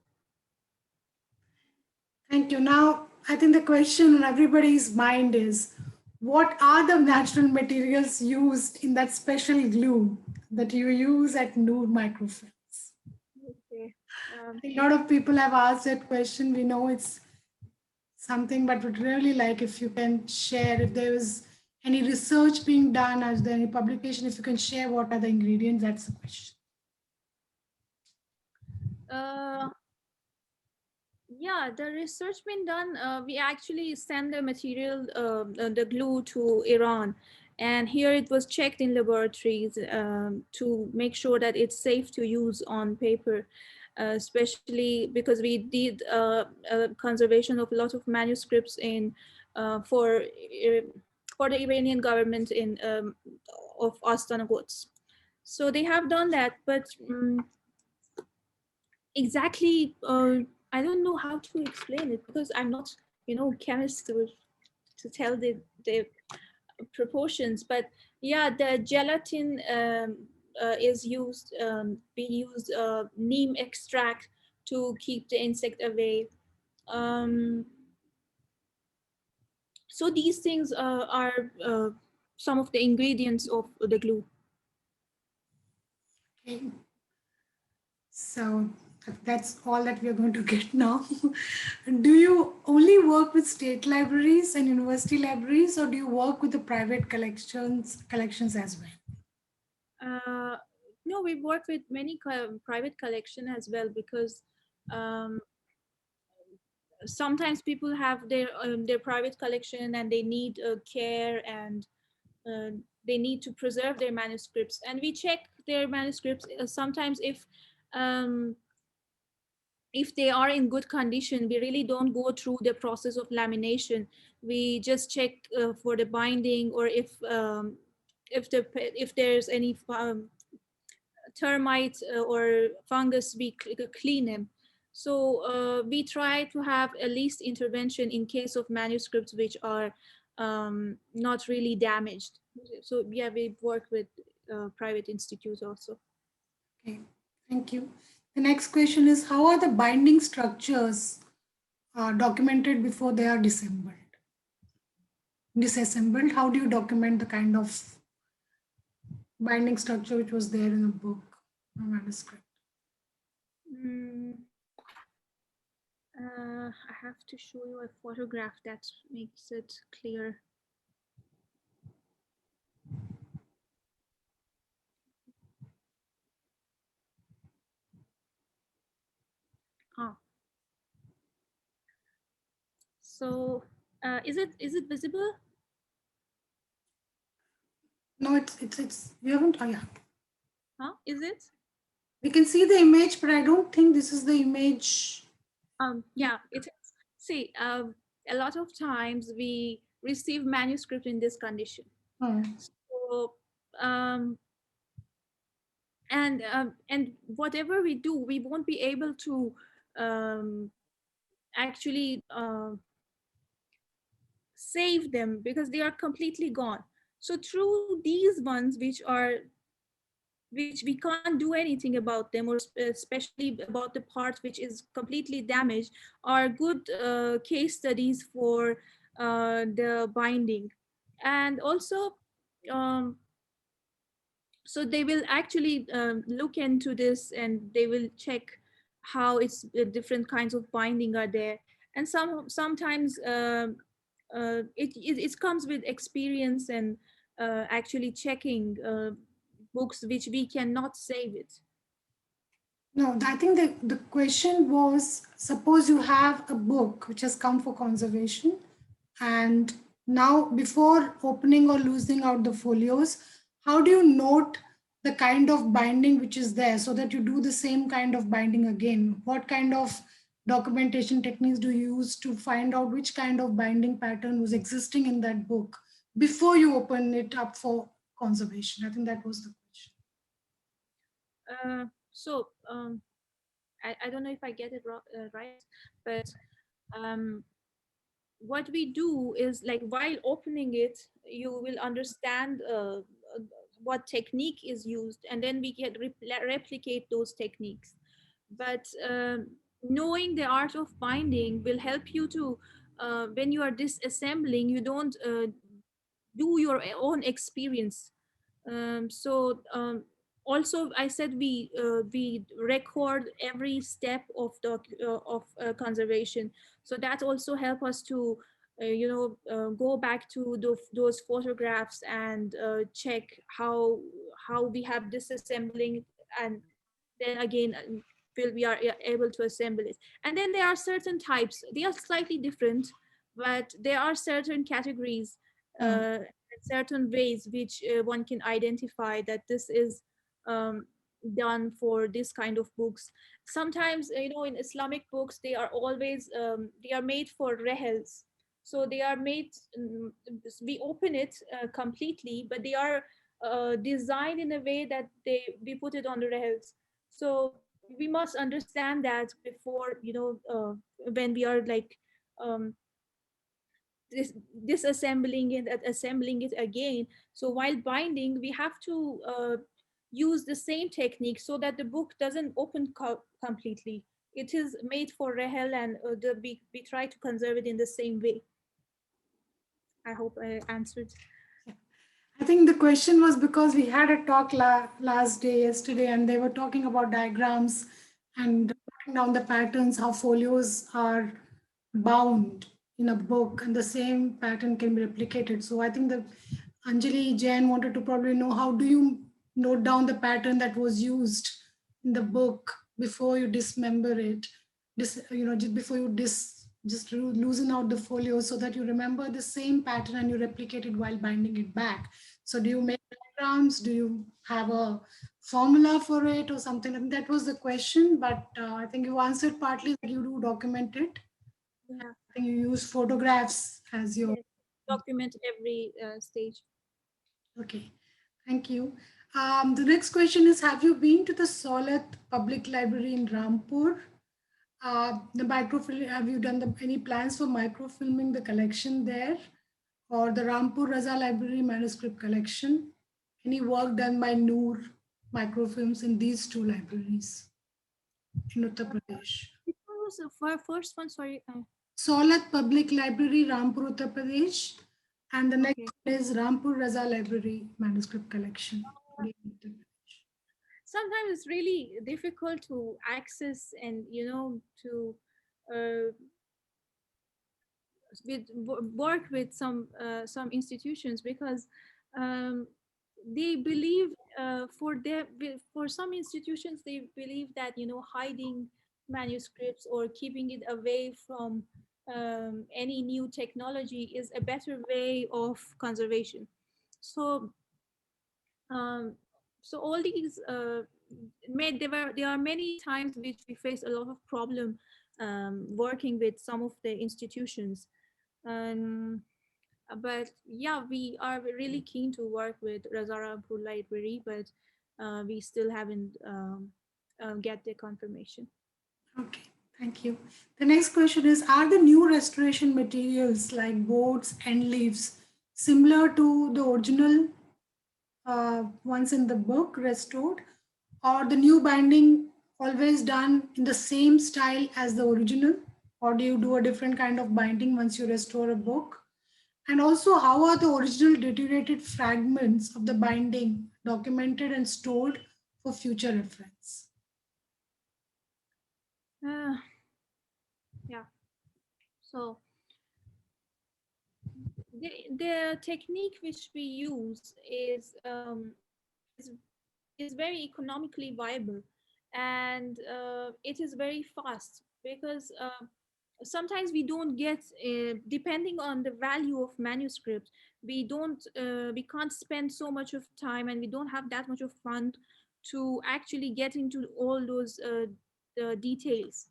Thank you. Now, I think the question on everybody's mind is, what are the natural materials used in that special glue that you use at Noor Microfilms? Okay. I think a lot of people have asked that question. We know it's something, but would really like if you can share if there is any research being done, is there any publication, if you can share what are the ingredients, that's the question. Uh, yeah, the research been done. We actually send the material, the glue to Iran, and here it was checked in laboratories to make sure that it's safe to use on paper, especially because we did conservation of a lot of manuscripts in for the Iranian government in of Astana Quds. So they have done that, but exactly I don't know how to explain it because I'm not, chemist to tell the proportions. But yeah, the gelatin is used, we use neem extract to keep the insect away. um, so these things are some of the ingredients of the glue. Okay. So that's all that we are going to get now. Do you only work with state libraries and university libraries, or do you work with the private collections as well? uh, no, we work with many private collection as well, because um, sometimes people have their private collection and they need care, and uh, they need to preserve their manuscripts, and we check their manuscripts sometimes um, if they are in good condition. We really don't go through the process of lamination. We just check for the binding, or if there's any termites or fungus, we clean them. So we try to have at least intervention in case of manuscripts which are not really damaged. So yeah, we work with private institutes also. Okay, thank you. The next question is, how are the binding structures documented before they are disassembled? How do you document the kind of binding structure which was there in the book or manuscript? Mm, I have to show you a photograph that makes it clear. Ah, so is it visible? No, it's you haven't. Oh, yeah. Huh? Is it? We can see the image, but I don't think this is the image. Yeah, it is. See, a lot of times we receive manuscript in this condition. Hmm. So, um, and whatever we do, we won't be able to um, actually save them because they are completely gone. So through these ones, which we can't do anything about them, or especially about the part which is completely damaged, are good case studies for the binding. And also, um, so they will actually look into this, and they will check how it's different kinds of binding are there. And sometimes it comes with experience, and actually checking books which we cannot save it. No, I think the question was, suppose you have a book which has come for conservation, and now before opening or losing out the folios, how do you note the kind of binding which is there so that you do the same kind of binding again? What kind of documentation techniques do you use to find out which kind of binding pattern was existing in that book before you open it up for conservation? I think that was the question. So I don't know if I get it right, but um, what we do is, like, while opening it, you will understand what technique is used, and then we can replicate those techniques. But knowing the art of binding will help you to, when you are disassembling, you don't do your own experience. So also I said we record every step of conservation, so that also help us to go back to those photographs and check how we have disassembling, and then again we are able to assemble it. And then there are certain types, they are slightly different, but there are certain categories, Hmm. certain ways which one can identify that this is um, done for this kind of books. Sometimes in Islamic books they are always they are made for rehels, so they are made, we open it completely, but they are designed in a way that we put it on the rehels. So we must understand that before, when we are like um, disassembling it and assembling it again. So while binding, we have to use the same technique so that the book doesn't open completely. It is made for Rahel, and we try to conserve it in the same way. I hope I answered. I think the question was because we had a talk last day, yesterday, and they were talking about diagrams and writing down the patterns, how folios are bound in a book, and the same pattern can be replicated. So I think the Anjali Jain wanted to probably know, how do you note down the pattern that was used in the book before you dismember it, just before you loosen out the folio, so that you remember the same pattern and you replicate it while binding it back. So do you make diagrams? Do you have a formula for it or something? I think that was the question, but I think you answered partly that you do document it. Yeah. I think you use photographs as your. Yes. Document every stage. Okay, thank you. The next question is, have you been to the Solat Public Library in Rampur? The microfilm, have you done any plans for microfilming the collection there, or the Rampur Raza Library manuscript collection? Any work done by Noor Microfilms in these two libraries in Uttar Pradesh? Which one was the first one? Sorry. Solat Public Library, Rampur, Uttar Pradesh, and the next Okay. one is Rampur Raza Library manuscript collection. Uttar Pradesh. Sometimes it's really difficult to access and to uh, work with some institutions, because um, they believe, for some institutions they believe that hiding manuscripts or keeping it away from any new technology is a better way of conservation. So um, so all these there are many times which we face a lot of problem working with some of the institutions. um, but yeah, we are really keen to work with Razarampur Library, but we still haven't get the confirmation. Okay, thank you. The next question is, are the new restoration materials like boards and leaves similar to the original ones in the book restored, or the new binding always done in the same style as the original, or do you do a different kind of binding once you restore a book? And also, how are the original deteriorated fragments of the binding documented and stored for future reference? uh, yeah, so the technique which we use is is very economically viable, and it is very fast, because sometimes we don't get, depending on the value of manuscript, we can't spend so much of time, and we don't have that much of fund to actually get into all those the details.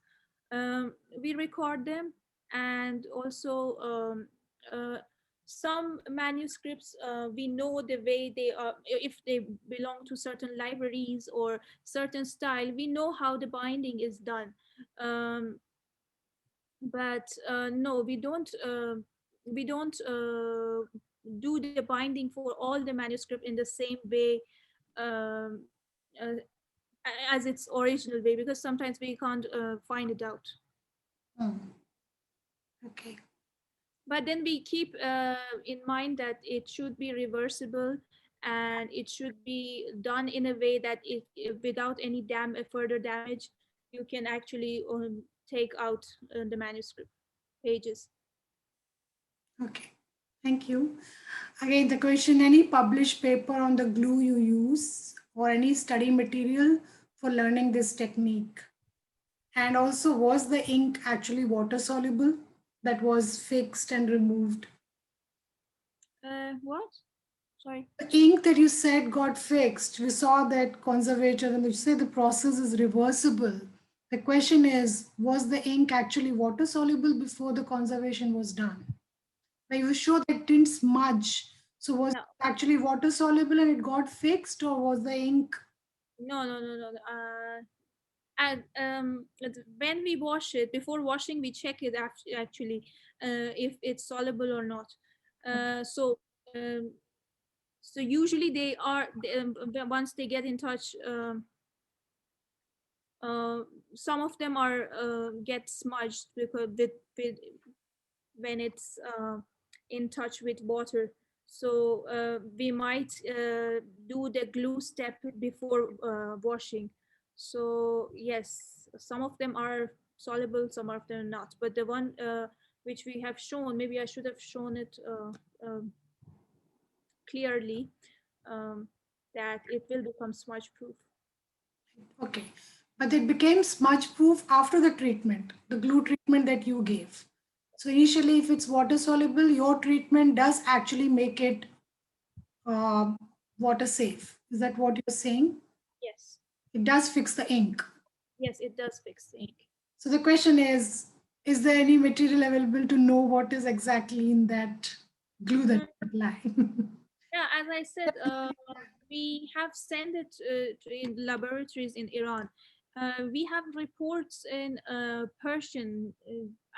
We record them, and also uh, some manuscripts, we know the way they are, if they belong to certain libraries or certain style, we know how the binding is done. But no, we don't do the binding for all the manuscript in the same way, um, uh, as its original way, because sometimes we can't find it out. Hmm. Okay. But then we keep in mind that it should be reversible, and it should be done in a way that without any further damage, you can actually take out the manuscript pages. Okay. Thank you. Again, the question, any published paper on the glue you use or any study material for learning this technique? And also, was the ink actually water soluble that was fixed and removed? What? Sorry. The ink that you said got fixed, we saw that conservator, and you say the process is reversible. The question is, was the ink actually water soluble before the conservation was done? But you show that it didn't smudge. So was No, it actually water soluble and it got fixed, or was the ink? no. And when we wash it, before washing, we check it actually if it's soluble or not. So um, so usually once they get in touch, uh, some of them are get smudged because with when it's in touch with water. So we might do the glue step before washing. So yes, some of them are soluble, some of them are not. But the one which we have shown, maybe I should have shown it clearly, um, that it will become smudge proof. Okay. But it became smudge proof after the treatment, the glue treatment that you gave. So initially, if it's water soluble, your treatment does actually make it uh, water safe. Is that what you're saying? Yes, It does fix the ink. yes, it does fix the ink. So the question is there any material available to know what is exactly in that glue that Mm, you apply? yeah, as I said, we have sent it in laboratories in Iran. We have reports in Persian.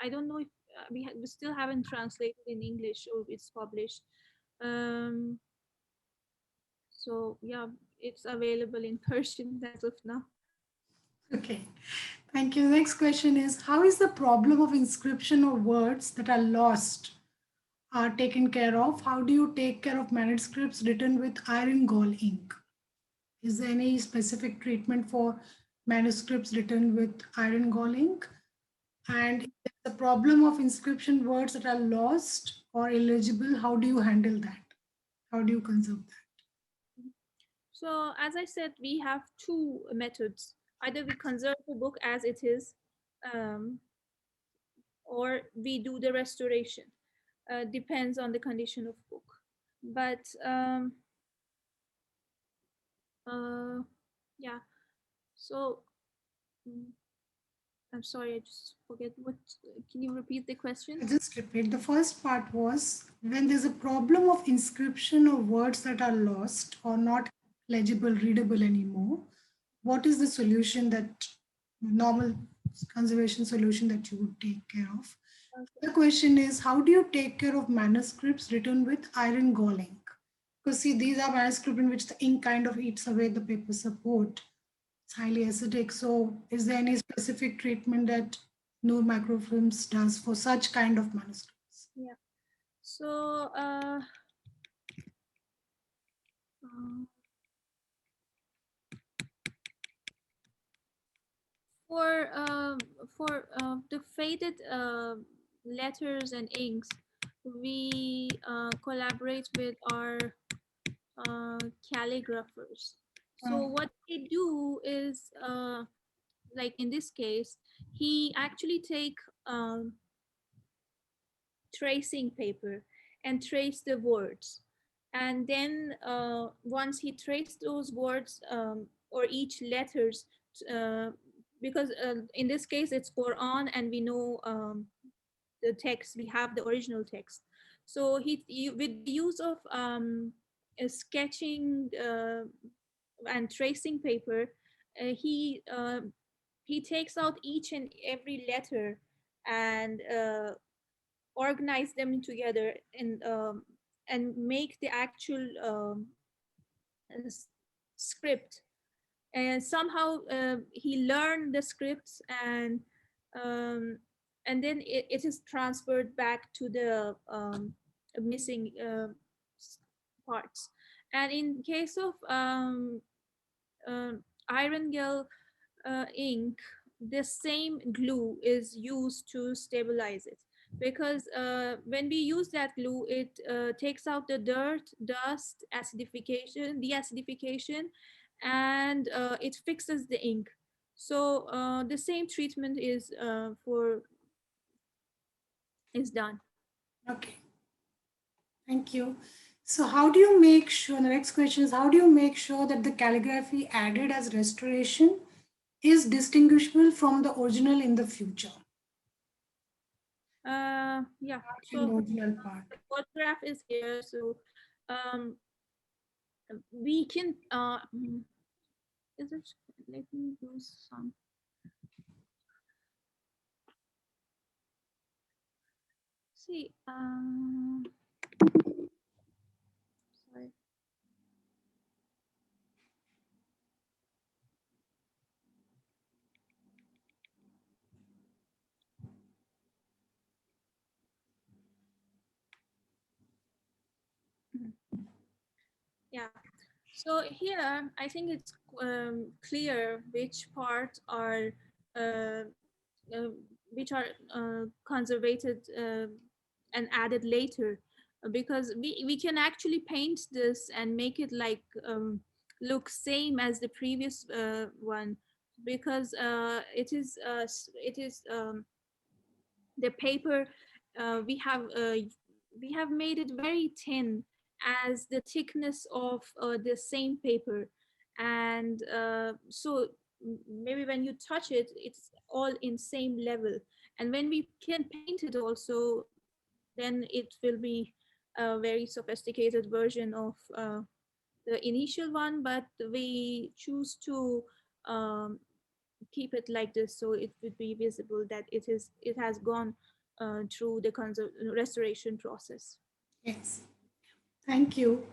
I don't know if we still haven't translated in English or it's published. Um, so yeah, it's available in Persian as of now. Okay, thank you. Next question is, how is the problem of inscription or words that are lost are taken care of? How do you take care of manuscripts written with iron gall ink? Is there any specific treatment for manuscripts written with iron gall ink? And if there's a problem of inscription words that are lost or illegible, how do you handle that? How do you conserve that? So as I said, we have two methods. Either we conserve the book as it is, um, or we do the restoration. Depends on the condition of book. But uh, yeah, so mm, I'm sorry, I just forget what. Can you repeat the question? I just repeat. The first part was, when there's a problem of inscription or words that are lost or not legible, readable anymore, what is the solution that normal conservation solution that you would take care of? Okay. The question is, how do you take care of manuscripts written with iron gall ink? Because see, these are manuscripts in which the ink kind of eats away the paper support. It's highly acidic. So is there any specific treatment that Noor Microfilms does for such kind of manuscripts? Yeah. So uh, for uh, for the faded letters and inks, we collaborate with our calligraphers. So what they do is, like in this case, he actually take um, tracing paper and trace the words, and then once he traced those words, or each letters, uh, because in this case it's Quran, and we know the text, we have the original text. So with the use of sketching and tracing paper, he takes out each and every letter and organize them together and make the actual script. and somehow he learned the scripts, um, and then it is transferred back to the missing parts. And in case of iron gel ink, the same glue is used to stabilize it, because when we use that glue, it takes out the dirt, dust, acidification, deacidification, and it fixes the ink. So the same treatment is done. Okay, thank you. So how do you make sure, the next question is, how do you make sure that the calligraphy added as restoration is distinguishable from the original in the future? Yeah, In so the original part. the photograph is here, so um, we can is it, let me do some, see, sorry. Yeah, so here I think it's clear which parts are uh, uh, conservated and added later, because we can actually paint this and make it like look same as the previous one, because it is the paper, we have made it very thin as the thickness of the same paper, and so maybe when you touch it, it's all in same level, and when we can paint it also, then it will be a very sophisticated version of the initial one, but we choose to um, keep it like this, so it would be visible that it has gone through the restoration process. Yes, thank you.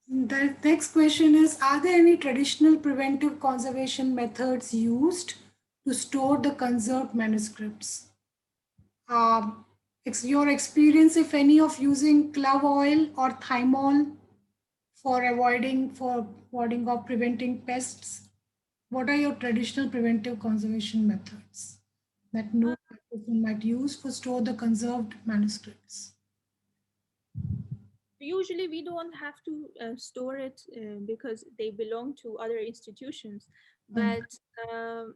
The next question is, are there any traditional preventive conservation methods used to store the conserved manuscripts? Your experience, if any, of using clove oil or thymol for avoiding or preventing pests? What are your traditional preventive conservation methods that Uh, no person might use for store the conserved manuscripts? Usually we don't have to store it because they belong to other institutions, Mm. but um,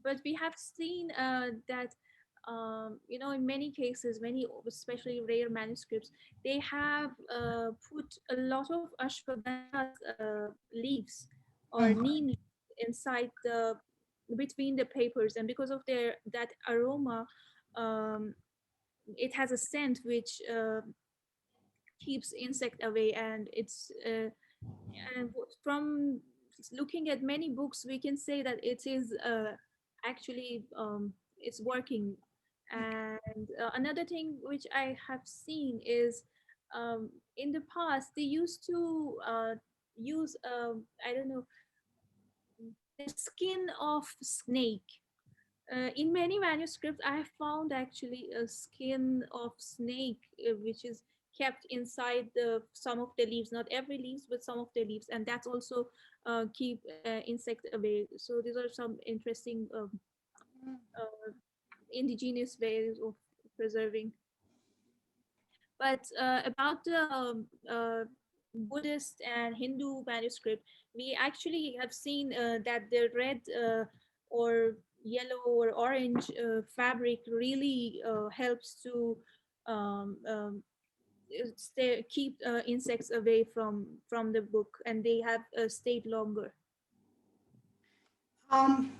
but we have seen that you know, in many cases, many especially rare manuscripts, they have put a lot of ashwagandha's leaves or Mm. neem leaves inside the between the papers, and because of their that aroma, um, it has a scent which keeps insect away, and it's and from looking at many books, we can say that it is actually it's working. And another thing which I have seen is in the past they used to use I don't know, the skin of snake. In many manuscripts, I have found actually a skin of snake, which is kept inside the some of the leaves, not every leaves, but some of the leaves, and that's also keep insect away. So these are some interesting uh, indigenous ways of preserving. But about the Buddhist and Hindu manuscript, we actually have seen that the red or yellow or orange fabric really helps to um, um, keep insects away from the book, and they have stayed longer. Um,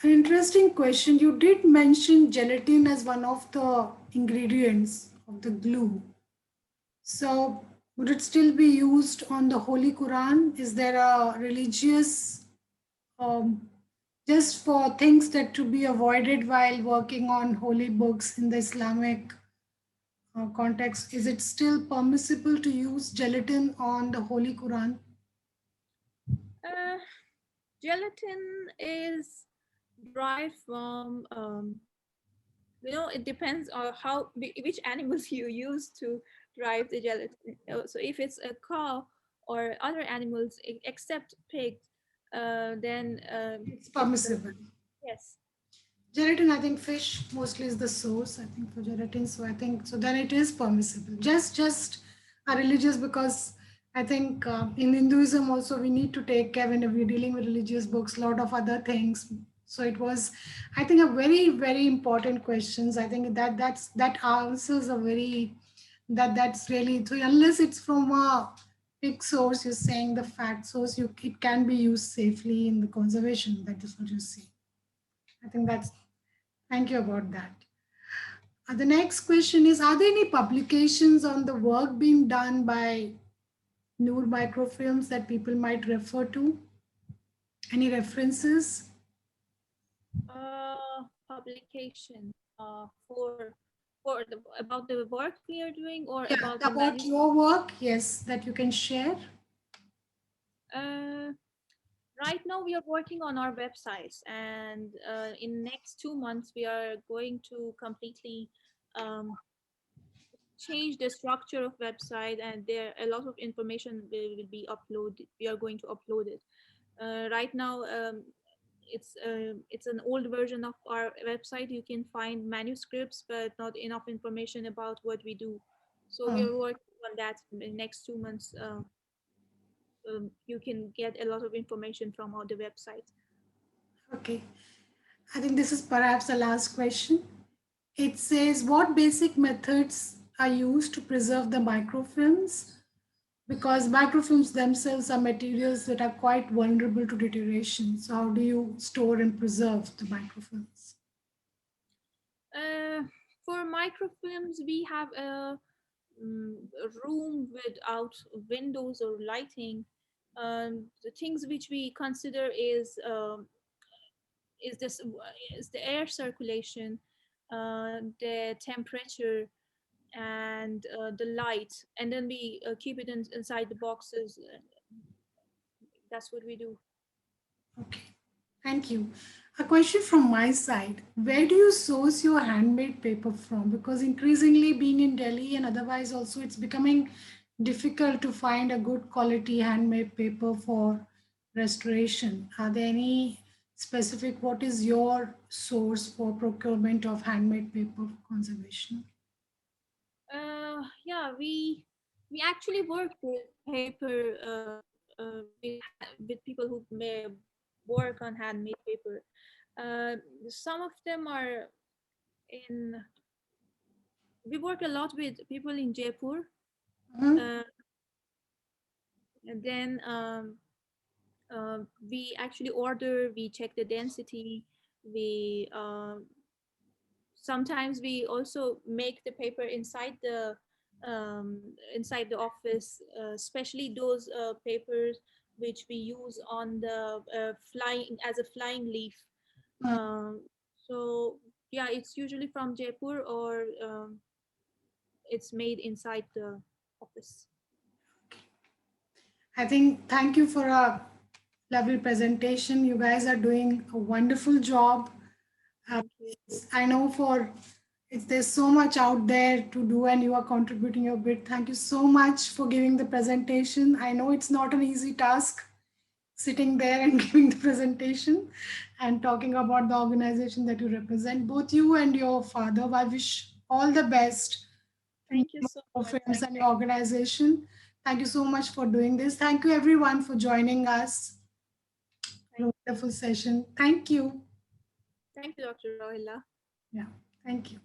an interesting question. You did mention gelatin as one of the ingredients of the glue. So, would it still be used on the Holy Quran? Is there a religious, um, just for things that to be avoided while working on holy books in the Islamic context? Is it still permissible to use gelatin on the Holy Quran? Gelatin is derived from, it depends on which animals you use to derive the gelatin. So if it's a cow or other animals, except pigs, then It's permissible. yes. Gelatin, I think fish mostly is the source, I think, for gelatin. So I think, so then it is permissible. Just a religious, because I think in Hinduism also we need to take care when we're dealing with religious books, a lot of other things. So it was, I think, a very, very important questions. I think that answers a very, that's really, so unless it's from a big source, you're saying the fact source, it can be used safely in the conservation. That is what you see. I think that's, thank you about that. The next question is, are there any publications on the work being done by Noor Microfilms that people might refer to? Any references? Publication about the work we are doing, or Yeah, about the about manuscript. your work, yes, that you can share. Right now we are working on our websites, and in next 2 months we are going to completely um, change the structure of website, and there a lot of information will be uploaded. We are going to upload it. Right now, it's an old version of our website. You can find manuscripts, but not enough information about what we do. So we Oh, are working on that in the next 2 months. You can get a lot of information from the website. okay. I think this is perhaps the last question. It says, what basic methods are used to preserve the microfilms? Because microfilms themselves are materials that are quite vulnerable to deterioration. So how do you store and preserve the microfilms? Uh, for microfilms, we have a room without windows or lighting. The things which we consider is this is the air circulation, the temperature, and the light, and then we keep it inside the boxes. That's what we do. Okay, thank you. A question from my side. Where do you source your handmade paper from? Because increasingly being in Delhi and otherwise also it's becoming difficult to find a good quality handmade paper for restoration. Are there any specific, what is your source for procurement of handmade paper for conservation? Yeah, we actually work with paper with people who may work on handmade paper. Some of them are in. We work a lot with people in Jaipur, Mhm. uh, and then we actually order. We check the density. We sometimes we also make the paper inside the office, especially those papers which we use on the flying as a flying leaf. um, so yeah, it's usually from Jaipur, or it's made inside the office. I think thank you for a lovely presentation. You guys are doing a wonderful job. Uh, Thank you. I know there's so much out there to do and you are contributing your bit. Thank you so much for giving the presentation. I know it's not an easy task sitting there and giving the presentation and talking about the organization that you represent, both you and your father. I wish all the best to Thank you so much. Microfilms and your organization. Thank you so much for doing this. Thank you everyone for joining us for a Thank, wonderful session. Thank you. thank you, Dr. Rohila. Yeah, thank you.